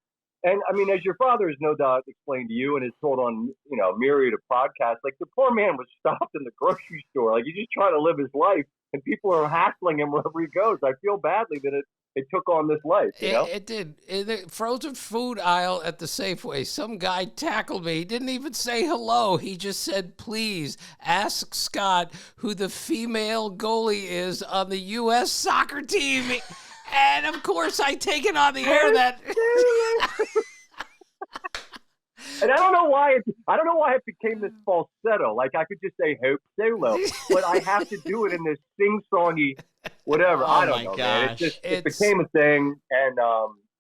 And I mean, as your father has no doubt explained to you and has told on, myriad of podcasts, like the poor man was stopped in the grocery store. Like he's just trying to live his life and people are hassling him wherever he goes. I feel badly that it took on this life, It did. In the frozen food aisle at the Safeway, some guy tackled me. He didn't even say hello. He just said, "Please ask Scott who the female goalie is on the U.S. soccer team." And of course, I take it on the air that. And I don't know why it became this falsetto. Like I could just say Hope Solo, but I have to do it in this sing-songy whatever. Oh, I don't know, man. It became a thing, and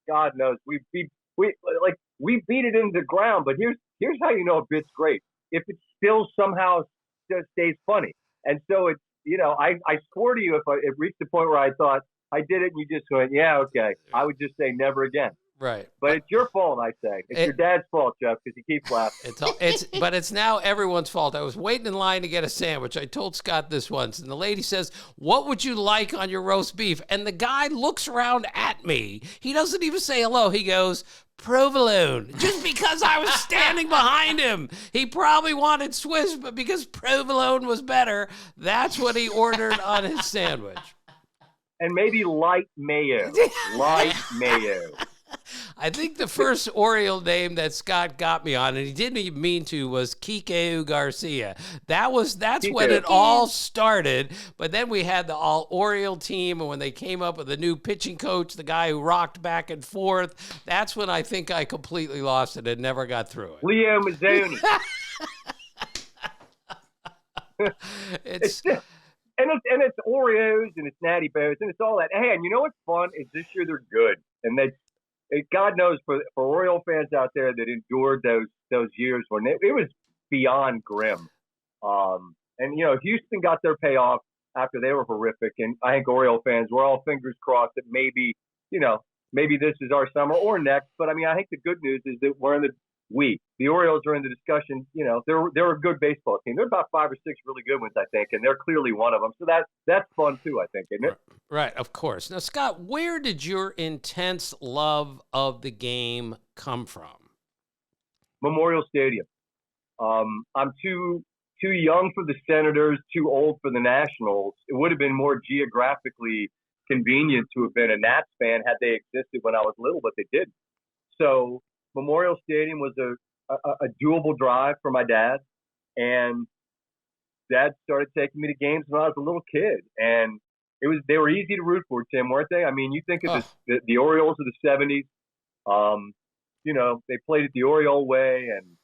God knows we beat it into the ground. But here's how you know a bit's great: if it still somehow just stays funny. And so it's I swore to you if it reached the point where I thought I did it, and you just went, yeah, okay, I would just say never again. Right. But it's your fault, I say. It's your dad's fault, Jeff, because he keeps laughing. But it's now everyone's fault. I was waiting in line to get a sandwich. I told Scott this once, and the lady says, "What would you like on your roast beef?" And the guy looks around at me. He doesn't even say hello. He goes, "Provolone," just because I was standing behind him. He probably wanted Swiss, but because provolone was better, that's what he ordered on his sandwich. And maybe light mayo. Light mayo. I think the first Oriole name that Scott got me on, and he didn't even mean to, was Kikeu Garcia. That's when it all started. But then we had the all Oriole team, and when they came up with a new pitching coach, the guy who rocked back and forth, that's when I think I completely lost it and never got through it. Leo Mazzoni. It's Oreos and it's Natty Bows and it's all that. Hey, and you know what's fun is this year they're good, and God knows for Oriole fans out there that endured those years when it was beyond grim. And Houston got their payoff after they were horrific, and I think Oriole fans were all fingers crossed that maybe this is our summer or next. But I mean, I think the good news is that the Orioles are in the discussion. They're a good baseball team. They're about 5 or 6 really good ones, I think, and they're clearly one of them. So that's fun too, I think, isn't it? Right, of course. Now, Scott, where did your intense love of the game come from? Memorial Stadium. I'm too young for the Senators, too old for the Nationals. It would have been more geographically convenient to have been a Nats fan had they existed when I was little, but they didn't. So Memorial Stadium was a doable drive for my dad, and Dad started taking me to games when I was a little kid, and they were easy to root for, Tim, weren't they? I mean, you think of the Orioles of the 70s. They played it the Oriole way, and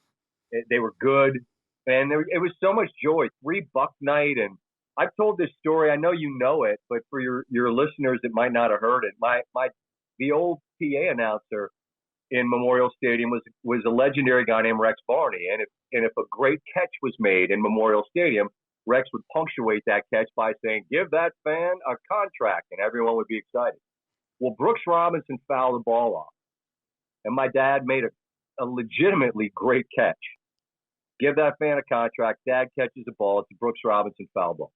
they were good, and it was so much joy. 3 Buck night, and I've told this story. I know you know it, but for your listeners that might not have heard it, the old PA announcer in Memorial Stadium was a legendary guy named Rex Barney, and if a great catch was made in Memorial Stadium, Rex would punctuate that catch by saying, "Give that fan a contract," and everyone would be excited. Well, Brooks Robinson fouled the ball off, and my dad made a legitimately great catch. Give that fan a contract. Dad catches the ball. It's a Brooks Robinson foul ball.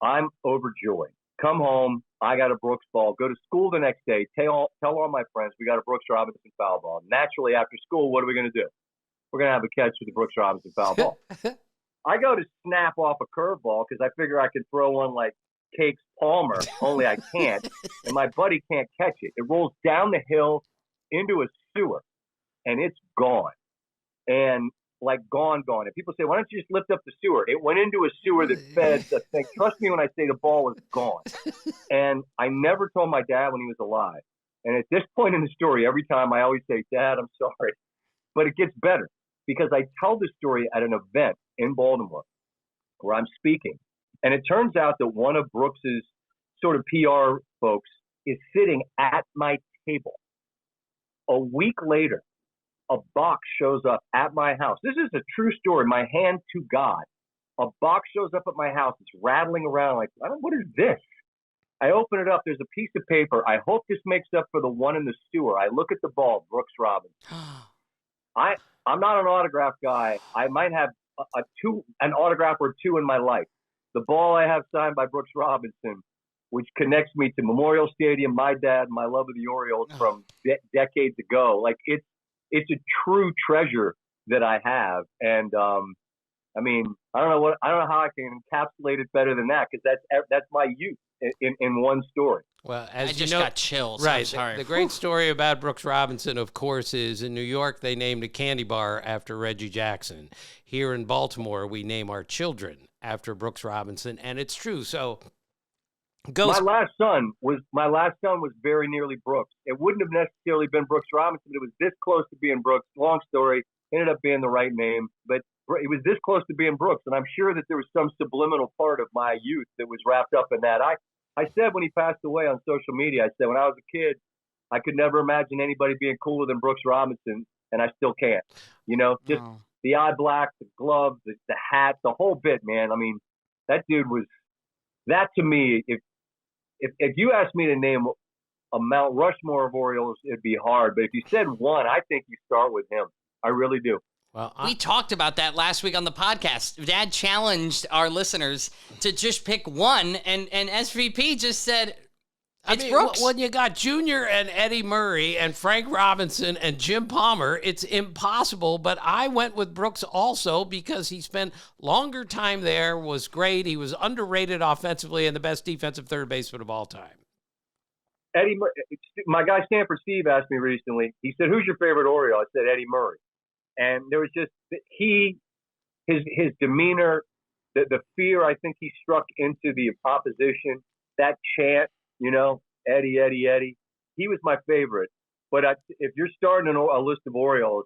I'm overjoyed. Come home. I got a Brooks ball. Go to school the next day. Tell all my friends we got a Brooks Robinson foul ball. Naturally, after school, what are we going to do? We're going to have a catch with the Brooks Robinson foul ball. I go to snap off a curveball because I figure I could throw one like Cakes Palmer, only I can't, and my buddy can't catch it. It rolls down the hill into a sewer, and it's gone. And like gone. And people say, why don't you just lift up the sewer? It went into a sewer that fed the thing. Trust me when I say the ball was gone. And I never told my dad when he was alive. And at this point in the story, every time I always say, Dad, I'm sorry. But it gets better because I tell the story at an event in Baltimore where I'm speaking. And it turns out that one of Brooks's sort of PR folks is sitting at my table. A week later, a box shows up at my house. This is a true story. My hand to God. A box shows up at my house. It's rattling around like, what is this? I open it up. There's a piece of paper. I hope this makes up for the one in the sewer. I look at the ball, Brooks Robinson. I'm not an autograph guy. I might have an autograph or two in my life. The ball I have signed by Brooks Robinson, which connects me to Memorial Stadium, my dad, my love of the Orioles from decades ago. Like it's a true treasure that I have. And I mean, I don't know how I can encapsulate it better than that because that's my youth in one story. Well, as I just you know, got chills. right? I'm sorry. The great story about Brooks Robinson, of course, is in New York they named a candy bar after Reggie Jackson. Here in Baltimore, we name our children after Brooks Robinson, and it's true. So, my last son was very nearly Brooks. It wouldn't have necessarily been Brooks Robinson, but it was this close to being Brooks. Long story, ended up being the right name, but it was this close to being Brooks, and I'm sure that there was some subliminal part of my youth that was wrapped up in that. I said when he passed away on social media, I said when I was a kid, I could never imagine anybody being cooler than Brooks Robinson, and I still can't. You know, just the eye black, the gloves, the hat, the whole bit, man. I mean, that dude was that to me. If you asked me to name a Mount Rushmore of Orioles, it'd be hard. But if you said one, I think you start with him. I really do. Well, we talked about that last week on the podcast. Dad challenged our listeners to just pick one, and SVP just said, it's Brooks. When you got Junior and Eddie Murray and Frank Robinson and Jim Palmer, it's impossible. But I went with Brooks also because he spent longer time there, was great. He was underrated offensively and the best defensive third baseman of all time. Eddie, my guy Stanford Steve asked me recently. He said, "Who's your favorite Oriole?" I said, "Eddie Murray." And there was just his demeanor, the fear I think he struck into the opposition, that chant, you know, Eddie, Eddie, Eddie. He was my favorite. But if you're starting a list of Orioles,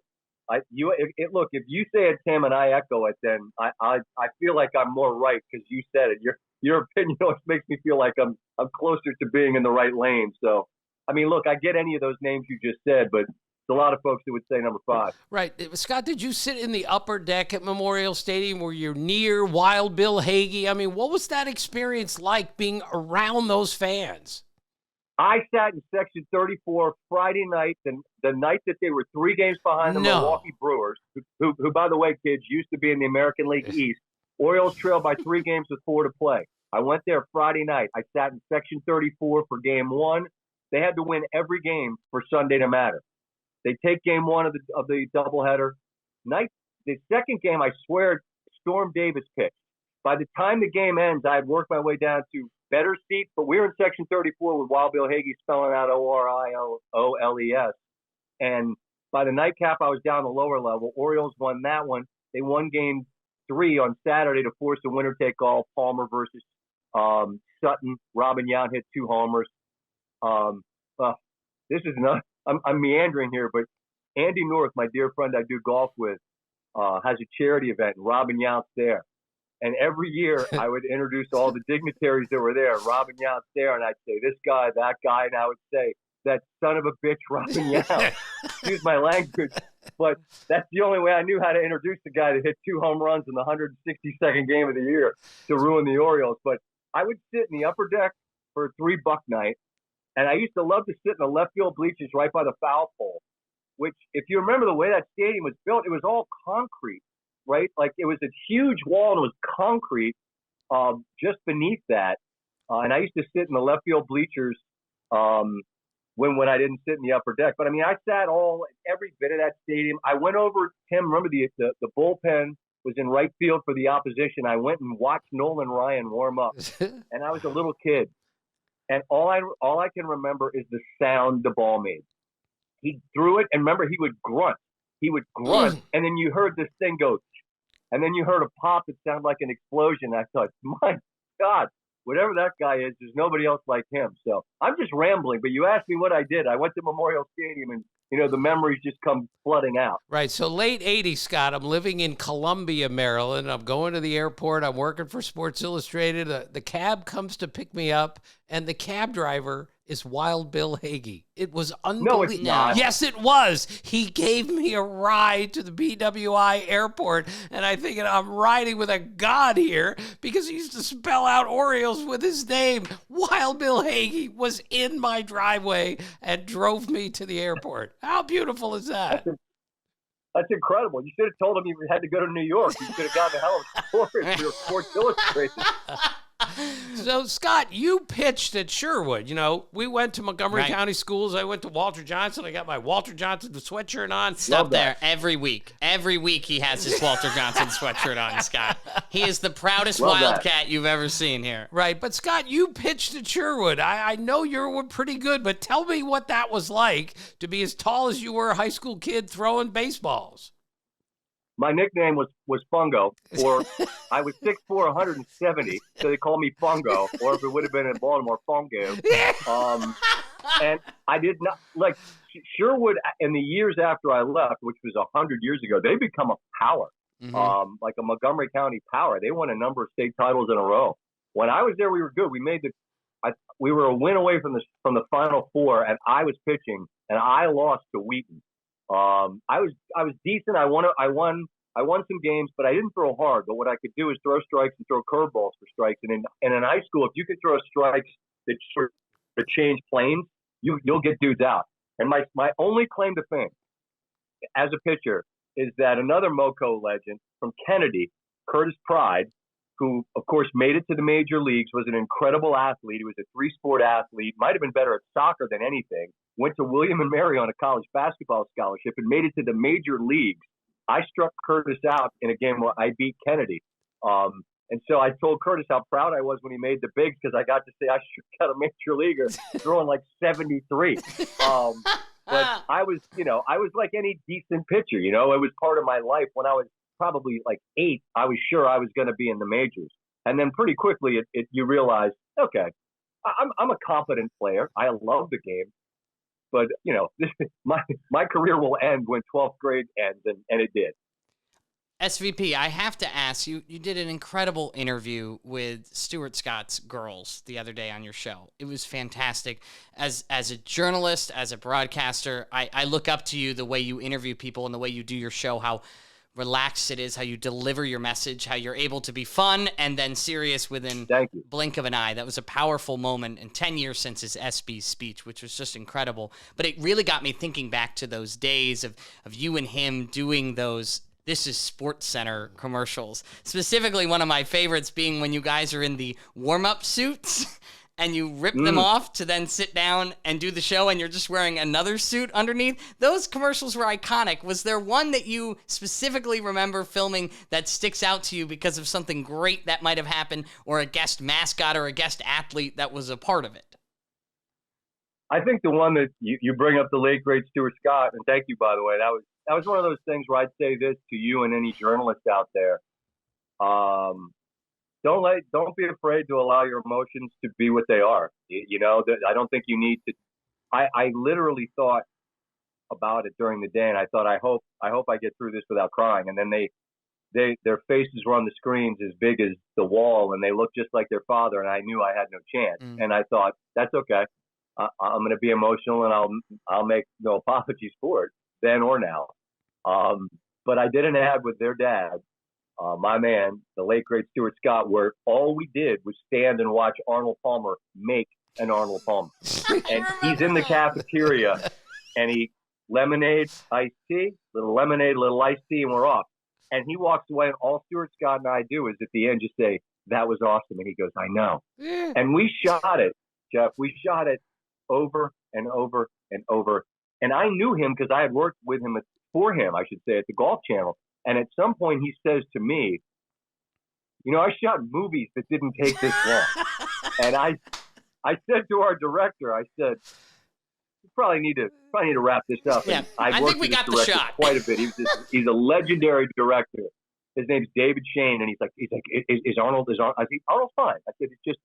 look, if you say it's him and I echo it, then I feel like I'm more right because you said it. Your opinion always makes me feel like I'm closer to being in the right lane. So, I mean, look, I get any of those names you just said, but there's a lot of folks that would say number 5. Right. Scott, did you sit in the upper deck at Memorial Stadium where you're near Wild Bill Hagee? I mean, what was that experience like being around those fans? I sat in section 34 Friday night, the night that they were 3 games behind the Milwaukee Brewers, who, by the way, kids, used to be in the American League East. Orioles trailed by 3 games with 4 to play. I went there Friday night. I sat in section 34 for game 1. They had to win every game for Sunday to matter. They take game 1 of the doubleheader. The second game, I swear, Storm Davis pitched. By the time the game ends, I had worked my way down to better seats, but we were in section 34 with Wild Bill Hagee spelling out Orioles. And by the nightcap, I was down the lower level. Orioles won that one. They won game 3 on Saturday to force a winner-take-all, Palmer versus Sutton. Robin Yount hit 2 homers. This is not. I'm meandering here, but Andy North, my dear friend I do golf with, has a charity event, and Robin Yount's there. And every year I would introduce all the dignitaries that were there. Robin Yount's there, and I'd say, this guy, that guy, and I would say, that son of a bitch, Robin Yount. Excuse my language, but that's the only way I knew how to introduce the guy that hit 2 home runs in the 162nd game of the year to ruin the Orioles. But I would sit in the upper deck for a $3 night. And I used to love to sit in the left field bleachers right by the foul pole, which, if you remember the way that stadium was built, it was all concrete, right? Like it was a huge wall and it was concrete just beneath that. and I used to sit in the left field bleachers when I didn't sit in the upper deck. But I mean, I sat every bit of that stadium. I went over, Tim, remember the bullpen was in right field for the opposition. I went and watched Nolan Ryan warm up, and I was a little kid. And all I can remember is the sound the ball made. He threw it, and remember, he would grunt. And then you heard this thing go, and then you heard a pop that sounded like an explosion. I thought, my God, whatever that guy is, there's nobody else like him. So I'm just rambling, but you asked me what I did. I went to Memorial Stadium, and the memories just come flooding out. Right. So late 80s, Scott, I'm living in Columbia, Maryland. I'm going to the airport. I'm working for Sports Illustrated. The cab comes to pick me up, and the cab driver is Wild Bill Hagee. It was unbelievable. No, it's not. Yes, it was. He gave me a ride to the BWI airport, and I think I'm riding with a god here because he used to spell out Orioles with his name. Wild Bill Hagee was in my driveway and drove me to the airport. How beautiful is that? That's incredible. You should have told him you had to go to New York. You could have gotten a hell of a story if you were Sports Illustrated. So, Scott, you pitched at Sherwood. We went to Montgomery County schools. I went to Walter Johnson. I got my Walter Johnson sweatshirt on. Stop there. Every week he has his Walter Johnson sweatshirt on, Scott. He is the proudest Wildcat you've ever seen here. Right. But, Scott, you pitched at Sherwood. I know you were pretty good, but tell me what that was like to be as tall as you were, a high school kid throwing baseballs. My nickname was Fungo, or I was 6'4", 170, so they called me Fungo, or if it would have been in Baltimore, Fungo. And I did not, like, Sherwood, in the years after I left, which was 100 years ago, they become a power, like a Montgomery County power. They won a number of state titles in a row. When I was there, we were good. We were a win away from the Final Four, and I was pitching, and I lost to Wheaton. I was decent. I won some games, but I didn't throw hard. But what I could do is throw strikes and throw curveballs for strikes. And in high school, if you could throw strikes that sort of change planes, you'll get dudes out. And my only claim to fame as a pitcher is that another Moco legend from Kennedy, Curtis Pride, who of course made it to the major leagues, was an incredible athlete. He was a 3-sport athlete, might have been better at soccer than anything. Went to William and Mary on a college basketball scholarship and made it to the major leagues. I struck Curtis out in a game where I beat Kennedy. And so I told Curtis how proud I was when he made the bigs because I got to say I struck out a major leaguer throwing like 73. But I was like any decent pitcher, it was part of my life. When I was probably like 8, I was sure I was going to be in the majors. And then pretty quickly you realize, okay, I'm a competent player. I love the game. But, my career will end when 12th grade ends, and it did. SVP, I have to ask, you did an incredible interview with Stuart Scott's girls the other day on your show. It was fantastic. As a journalist, as a broadcaster, I look up to you, the way you interview people and the way you do your show, how relaxed it is, how you deliver your message, how you're able to be fun and then serious within blink of an eye. That was a powerful moment, and 10 years since his SB speech, which was just incredible. But it really got me thinking back to those days of you and him doing those This Is SportsCenter commercials. Specifically, one of my favorites being when you guys are in the warm-up suits and you rip them off to then sit down and do the show, and you're just wearing another suit underneath. Those commercials were iconic. Was there one that you specifically remember filming that sticks out to you because of something great that might have happened, or a guest mascot or a guest athlete that was a part of it? I think the one that you bring up, the late, great Stuart Scott, and thank you, by the way, that was one of those things where I'd say this to you and any journalist out there. Don't be afraid to allow your emotions to be what they are. I don't think you need to. I literally thought about it during the day, and I thought, I hope I get through this without crying. And then their faces were on the screens as big as the wall, and they looked just like their father, and I knew I had no chance. And I thought, that's okay. I'm going to be emotional, and I'll make no apologies for it, then or now. But I did an ad with their dad, my man, the late, great Stuart Scott, where all we did was stand and watch Arnold Palmer make an Arnold Palmer. And he's in the cafeteria, and he lemonade, iced tea, little lemonade, little iced tea, and we're off. And he walks away, and all Stuart Scott and I do is at the end just say, that was awesome. And he goes, I know. Yeah. And we shot it, Jeff. We shot it over and over and over. And I knew him because I had worked with him for him, I should say, at the Golf Channel. And at some point he says to me, I shot movies that didn't take this long. And I said to our director, I said, you probably need to wrap this up. Yeah, I think we got the shot quite a bit. He's a legendary director. His name's David Shane, and he's like, is Arnold? I think Arnold's fine. I said, it's just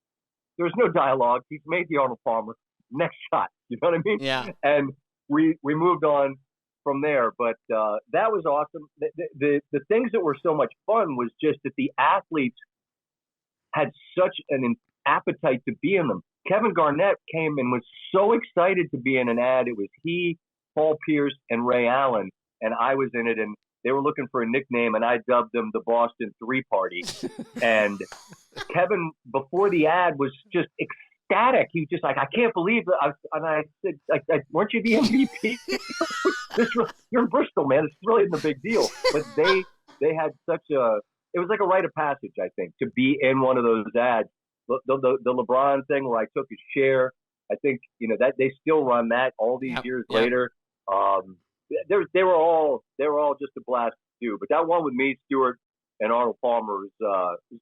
there's no dialogue. He's made the Arnold Palmer. Next shot. You know what I mean? Yeah. And we moved on from there, but that was awesome. The things that were so much fun was just that the athletes had such an appetite to be in them. Kevin Garnett came and was so excited to be in an ad. It was he, Paul Pierce, and Ray Allen, and I was in it, and they were looking for a nickname, and I dubbed them the Boston Three Party. And Kevin, before the ad, was just ecstatic. He was just like, I can't believe it. And I said, weren't you the MVP? You're in Bristol, man. It's really isn't a big deal. But they had it was like a rite of passage, I think, to be in one of those ads. The LeBron thing where I took his share, I think, that they still run that all these years later. They were all just a blast to do. But that one with me, Stewart, and Arnold Palmer is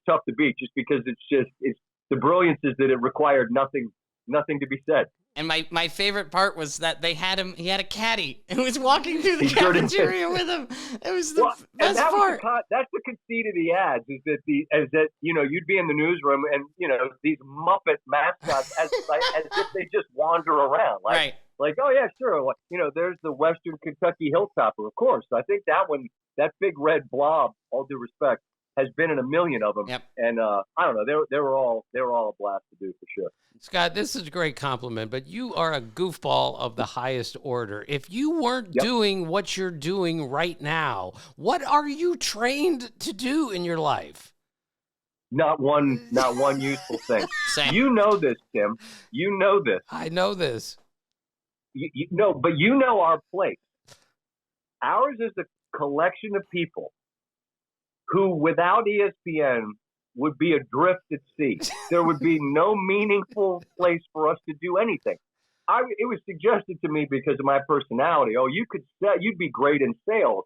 tough to beat just because it's the brilliance is that it required nothing to be said. And my favorite part was that he had a caddy who was walking through the cafeteria with him. It was the best part. That's the conceit of the ads is that you'd be in the newsroom and these Muppet mascots as if they just wander around right. Like, oh yeah, sure. There's the Western Kentucky Hilltopper, of course. I think that big red blob, all due respect, has been in a million of them. Yep. And I don't know, they were all a blast to do for sure. Scott, this is a great compliment, but you are a goofball of the highest order. If you weren't doing what you're doing right now, what are you trained to do in your life? Not one useful thing. Same. You know this, Tim. You know this. I know this. But you know our place. Ours is a collection of people who, without ESPN, would be adrift at sea. There would be no meaningful place for us to do anything. It was suggested to me because of my personality. Oh, you'd be great in sales.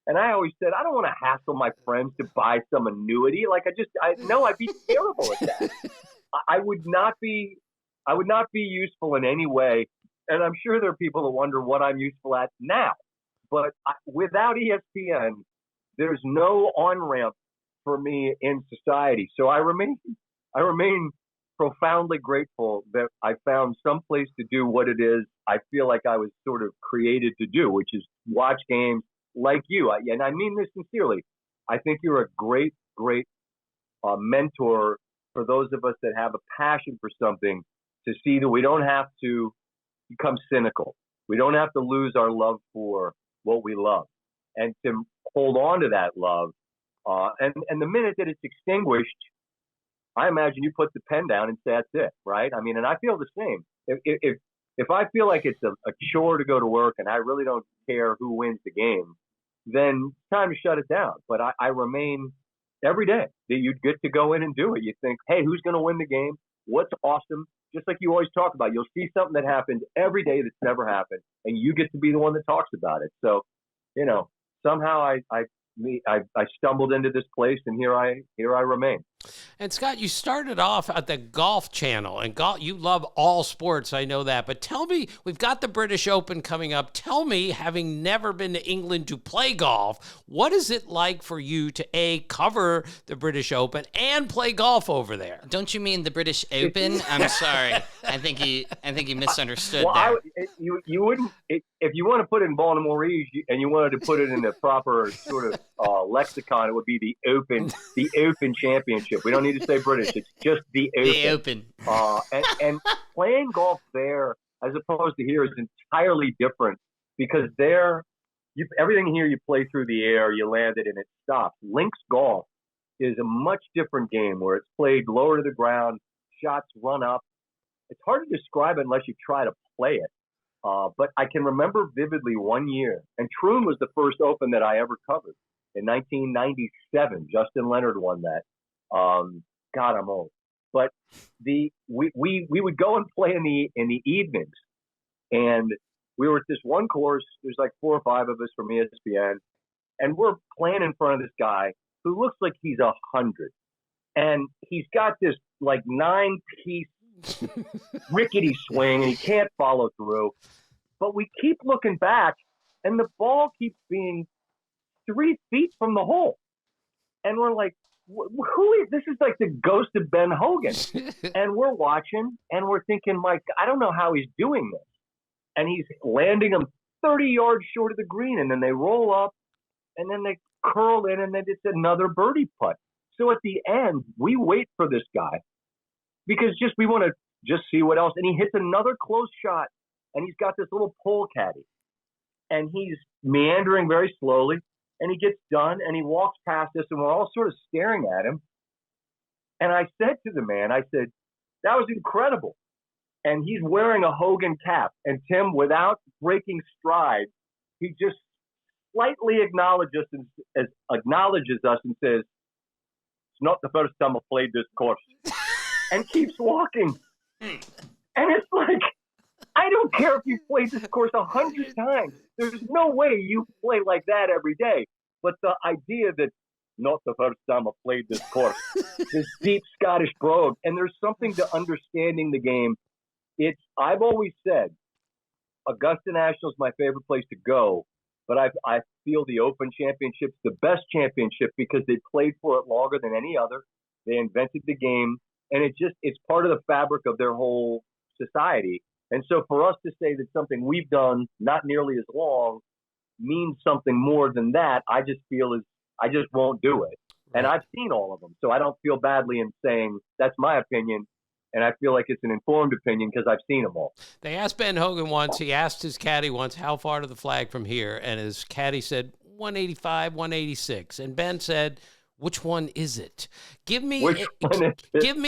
And I always said, I don't want to hassle my friends to buy some annuity. Like I'd be terrible at that. I would not be useful in any way. And I'm sure there are people that wonder what I'm useful at now. But without ESPN, there's no on-ramp for me in society. So I remain profoundly grateful that I found some place to do what it is I feel like I was sort of created to do, which is watch games like you. And I mean this sincerely. I think you're a great, great mentor for those of us that have a passion for something, to see that we don't have to become cynical. We don't have to lose our love for what we love, and to hold on to that love. And the minute that it's extinguished, I imagine you put the pen down and say, that's it, right? I mean, and I feel the same. If I feel like it's a chore to go to work and I really don't care who wins the game, then it's time to shut it down. But I remain every day that you get to go in and do it. You think, hey, who's going to win the game? What's awesome? Just like you always talk about, you'll see something that happened every day that's never happened, and you get to be the one that talks about it. So, somehow I stumbled into this place, and here I remain. And Scott, you started off at the Golf Channel, and you love all sports, I know that. But tell me, we've got the British Open coming up. Tell me, having never been to England to play golf, what is it like for you to cover the British Open and play golf over there? Don't you mean the British Open? I'm sorry. I think you misunderstood well, there. You wouldn't if you want to put it in Baltimorese and you wanted to put it in the proper sort of lexicon, it would be the Open Championship. We don't need to say British. It's just the Open. The Open. And playing golf there as opposed to here is entirely different, because there, everything here you play through the air, you land it, and it stops. Links golf is a much different game where it's played lower to the ground, shots run up. It's hard to describe it unless you try to play it. But I can remember vividly one year, and Troon was the first Open that I ever covered in 1997. Justin Leonard won that. God, I'm old. But we would go and play in the evenings, and we were at this one course. There's like 4 or 5 of us from ESPN, and we're playing in front of this guy who looks like he's 100, and he's got this like 9-piece rickety swing, and he can't follow through. But we keep looking back, and the ball keeps being 3 feet from the hole, and we're like, who is this? Is like the ghost of Ben Hogan. And we're watching, and we're thinking, like, I don't know how he's doing this. And he's landing them 30 yards short of the green, and then they roll up, and then they curl in, and then it's another birdie putt. So at the end, we wait for this guy because we want to just see what else. And he hits another close shot, and he's got this little pole caddy, and he's meandering very slowly. And he gets done, and he walks past us, and we're all sort of staring at him. And I said to the man, I said, that was incredible. And he's wearing a Hogan cap. And Tim, without breaking stride, he just slightly acknowledges us and says, it's not the first time I've played this course. And keeps walking. And it's like, I don't care if you've played this course 100 times. There's no way you play like that every day. But the idea that not the first time I've played this course, this deep Scottish brogue, and there's something to understanding the game. I've always said Augusta National is my favorite place to go, but I feel the Open Championship's the best championship because they played for it longer than any other. They invented the game, and it's part of the fabric of their whole society. And so for us to say that something we've done not nearly as long means something more than that, I just feel I just won't do it. Right. And I've seen all of them, so I don't feel badly in saying that's my opinion. And I feel like it's an informed opinion because I've seen them all. They asked Ben Hogan once, he asked his caddy once, how far to the flag from here? And his caddy said, 185, 186. And Ben said, which one is it? Give me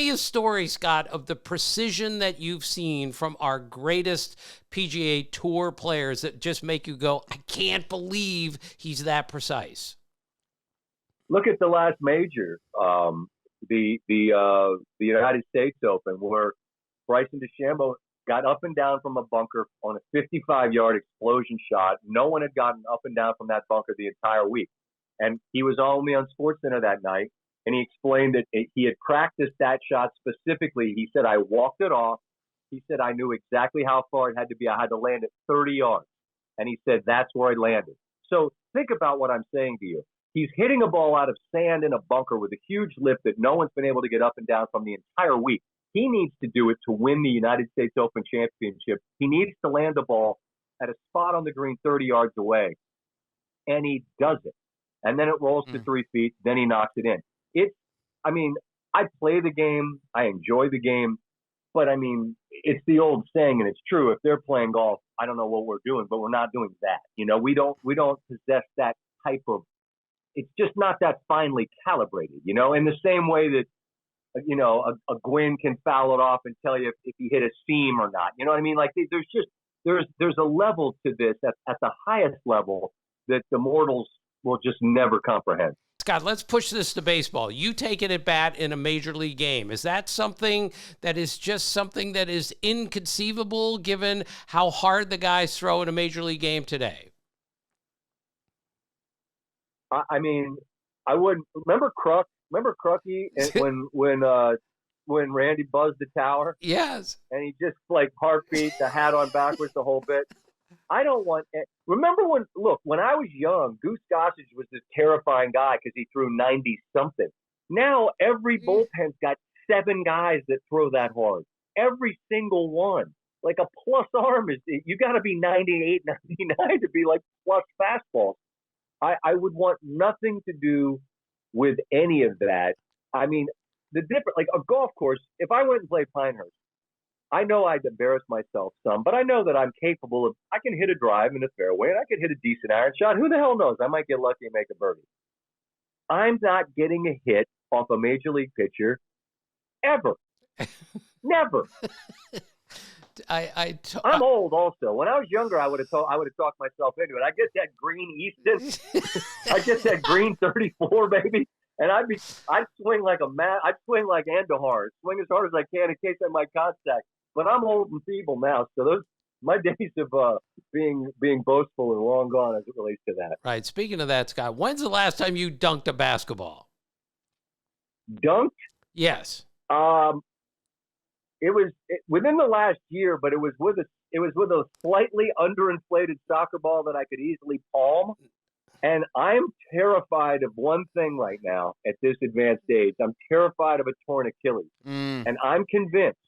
a story, Scott, of the precision that you've seen from our greatest PGA Tour players that just make you go, I can't believe he's that precise. Look at the last major, the United States Open, where Bryson DeChambeau got up and down from a bunker on a 55-yard explosion shot. No one had gotten up and down from that bunker the entire week. And he was on me on SportsCenter that night, and he explained that he had practiced that shot specifically. He said, I walked it off. He said, I knew exactly how far it had to be. I had to land it 30 yards. And he said, that's where I landed. So think about what I'm saying to you. He's hitting a ball out of sand in a bunker with a huge lip that no one's been able to get up and down from the entire week. He needs to do it to win the United States Open Championship. He needs to land the ball at a spot on the green 30 yards away. And he does it. And then it rolls to 3 feet. Then he knocks it in. I play the game. I enjoy the game. But, it's the old saying, and it's true. If they're playing golf, I don't know what we're doing, but we're not doing that. We don't possess that type of – it's just not that finely calibrated, in the same way that, a Gwynn can foul it off and tell you if he hit a seam or not. You know what I mean? Like, there's a level to this at the highest level that the mortals will just never comprehend. Scott, let's push this to baseball. You take it at bat in a major league game. Is that something that is just something that is inconceivable given how hard the guys throw in a major league game today? I wouldn't remember Kurkjian when Randy buzzed the tower. Yes. And he just like heartbeat, the hat on backwards, the whole bit. I don't want – remember when I was young, Goose Gossage was this terrifying guy because he threw 90-something. Now every bullpen's got 7 guys that throw that hard. Every single one. Like a plus arm is – you got to be 98, 99 to be like plus fastballs. I would want nothing to do with any of that. The different – like a golf course, if I went and played Pinehurst, I know I'd embarrass myself some, but I know that I'm capable of, I can hit a drive in a fairway and I can hit a decent iron shot. Who the hell knows? I might get lucky and make a birdie. I'm not getting a hit off a major league pitcher ever. Never. I'm old also. When I was younger, I would have talked myself into it. I get that green Easton. I get that green 34, baby. And I'd swing like I'd swing like Andahar, swing as hard as I can in case I might contact. But I'm old and feeble now, so my days of being boastful are long gone as it relates to that. Right. Speaking of that, Scott, when's the last time you dunked a basketball? Dunked? Yes. It was within the last year, but it was with a slightly underinflated soccer ball that I could easily palm. And I'm terrified of one thing right now at this advanced age. I'm terrified of a torn Achilles. And I'm convinced.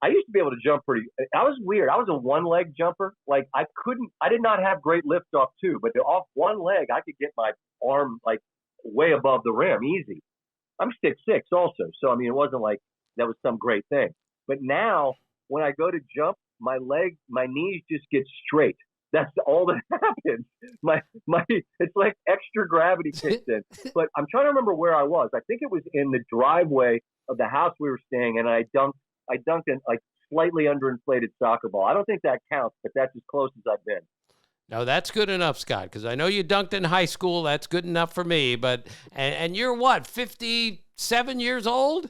I used to be able to jump I was weird. I was a one-leg jumper. Like, I did not have great lift off two, but off one leg, I could get my arm, like, way above the rim, easy. I'm 6'6" also. So, I mean, it wasn't like that was some great thing. But now, when I go to jump, my knees just get straight. That's all that happens. It's like extra gravity kicks in. But I'm trying to remember where I was. I think it was in the driveway of the house we were staying in, and I dunked in like slightly underinflated soccer ball. I don't think that counts, but that's as close as I've been. No, that's good enough, Scott, because I know you dunked in high school. That's good enough for me. But and you're what, 57 years old?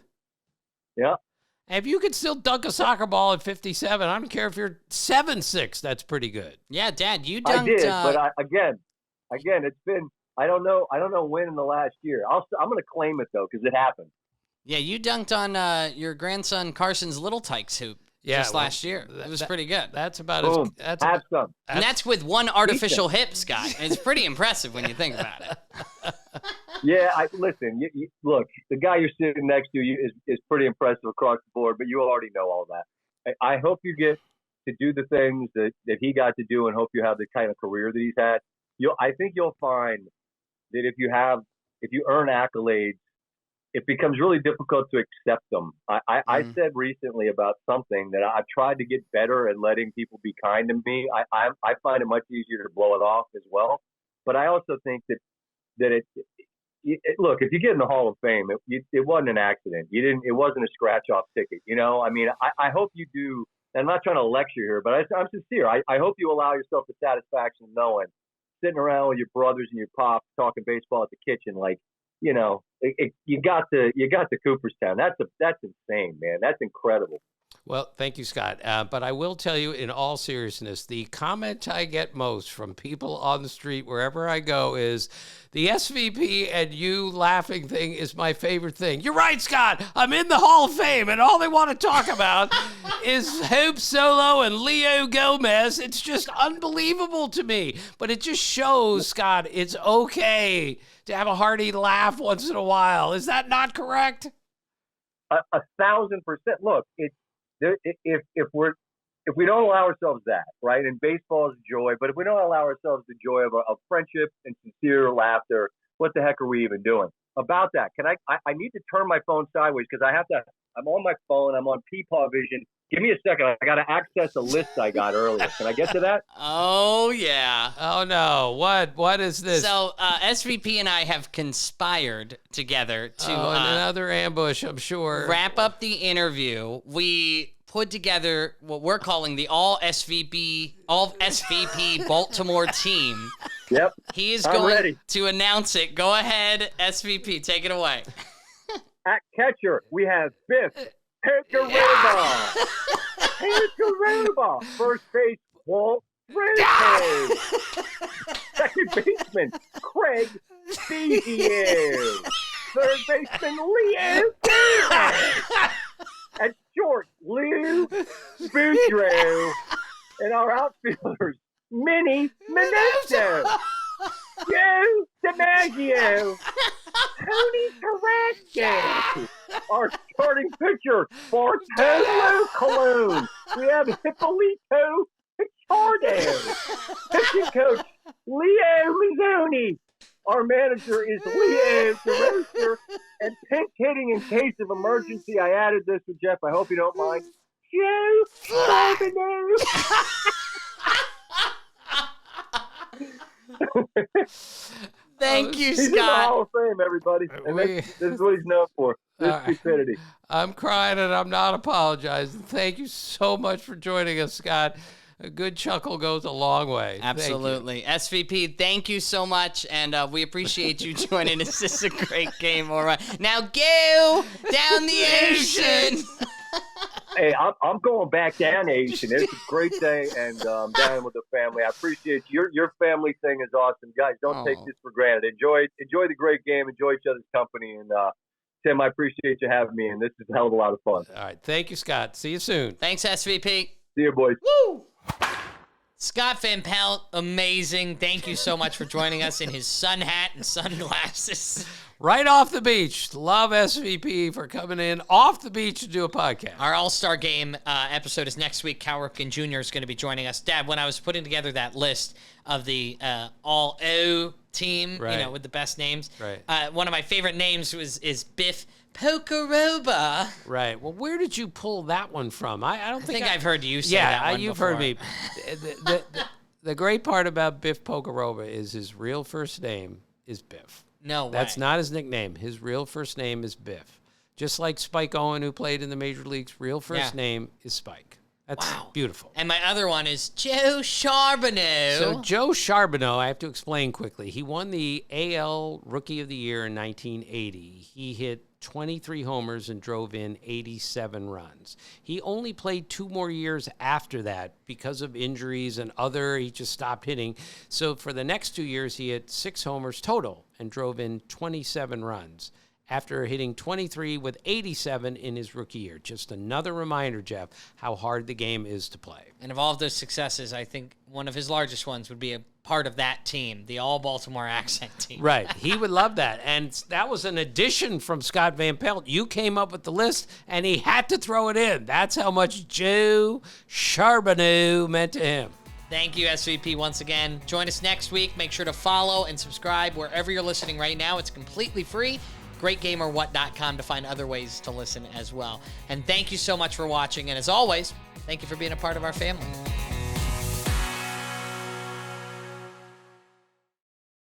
Yeah. If you could still dunk a soccer ball at 57, I don't care if you're 7'6", that's pretty good. Yeah, Dad, you dunked. I did, but again, it's been, I don't know when in the last year. I'm going to claim it though, because it happened. Yeah, you dunked on your grandson Carson's Little Tykes hoop just last year. It was pretty good. That's about Boom. Have some. And that's with one artificial hip, Scott. It's pretty impressive when you think about it. Yeah, listen. Look, the guy you're sitting next to is pretty impressive across the board, but you already know all that. I hope you get to do the things that he got to do, and hope you have the kind of career that he's had. I think you'll find that if you earn accolades, it becomes really difficult to accept them. I said recently about something that I've tried to get better at letting people be kind to me. I find it much easier to blow it off as well. But I also think that look, if you get in the Hall of Fame, it wasn't an accident. It wasn't a scratch off ticket. You know, I mean, I hope you do. And I'm not trying to lecture here, but I'm sincere. I hope you allow yourself the satisfaction of knowing, sitting around with your brothers and your pops talking baseball at the kitchen, like, you know, you got to Cooperstown. That's insane, man. That's incredible. Well, thank you, Scott. But I will tell you, in all seriousness, the comment I get most from people on the street wherever I go is the SVP and you laughing thing is my favorite thing. You're right, Scott. I'm in the Hall of Fame, and all they want to talk about is Hope Solo and Leo Gomez. It's just unbelievable to me. But it just shows, Scott, it's okay to have a hearty laugh once in a while. Is that not correct? 1,000%. Look, if we don't allow ourselves that, right? And baseball is joy, but if we don't allow ourselves the joy of friendship and sincere laughter, what the heck are we even doing? About that, I need to turn my phone sideways because I'm on my phone, I'm on Peepaw Vision. Give me a second. I got to access a list I got earlier. Can I get to that? Oh, yeah. Oh, no. What is this? So SVP and I have conspired together to another ambush, I'm sure. Wrap up the interview. We put together what we're calling the all SVP Baltimore team. Yep. He is going to announce it. Go ahead, SVP. Take it away. At catcher, we have Biff Kurkjian. Kurkjian. First base, Walt Renke. Second baseman, Craig Bezier. Third baseman, Leo Davis. At short, Lou Boudreaux. And our outfielders, Minnie Minuto, Joe DiMaggio, Tony Carrasco. Our starting pitcher, Bartolo Colon. We have Hippolito Pichardo. Pitching coach, Leo Mazzoni. Our manager is Leo DeRocher. And pinch hitting in case of emergency, I added this with Jeff. I hope you don't mind. Joe Charbonneau. Thank you, He's Scott. in the Hall of Fame, everybody. And this is what he's known for. This stupidity. I'm crying and I'm not apologizing. Thank you so much for joining us, Scott. A good chuckle goes a long way. Absolutely. SVP, thank you so much, and we appreciate you joining us. This is a great game. All right. Now go down the ocean. Hey, I'm going back down Asian. It's a great day, and down with the family. I appreciate you. Your family thing is awesome, guys. Don't take this for granted. Enjoy the great game. Enjoy each other's company, and Tim, I appreciate you having me, and this is a hell of a lot of fun. All right, thank you, Scott. See you soon. Thanks, SVP. See you, boys. Woo! Scott Van Pelt, amazing. Thank you so much for joining us in his sun hat and sunglasses. Right off the beach. Love SVP for coming in off the beach to do a podcast. Our All-Star Game episode is next week. Cal Ripken Jr. is going to be joining us. Dad, when I was putting together that list of the All-O team, right, with the best names, right, one of my favorite names is Biff Pokeroba. Right. Well, where did you pull that one from? I don't think I've heard you say that one you've before. heard me. The great part about Biff Pokeroba is his real first name is Biff. No way. That's not his nickname. His real first name is Biff. Just like Spike Owen, who played in the major leagues, real first name is Spike. That's beautiful. And my other one is Joe Charbonneau. So Joe Charbonneau, I have to explain quickly. He won the AL Rookie of the Year in 1980. He hit 23 homers and drove in 87 runs. He only played 2 more years after that because of injuries and he just stopped hitting. So for the next 2 years, he hit 6 homers total and drove in 27 runs after hitting 23 with 87 in his rookie year. Just another reminder, Jeff, how hard the game is to play. And of all of those successes, I think one of his largest ones would be a part of that team, the all-Baltimore accent team. Right. He would love that. And that was an addition from Scott Van Pelt. You came up with the list, and he had to throw it in. That's how much Joe Charbonneau meant to him. Thank you, SVP, once again. Join us next week. Make sure to follow and subscribe wherever you're listening right now. It's completely free. GreatGameOrWhat.com to find other ways to listen as well. And thank you so much for watching. And as always, thank you for being a part of our family.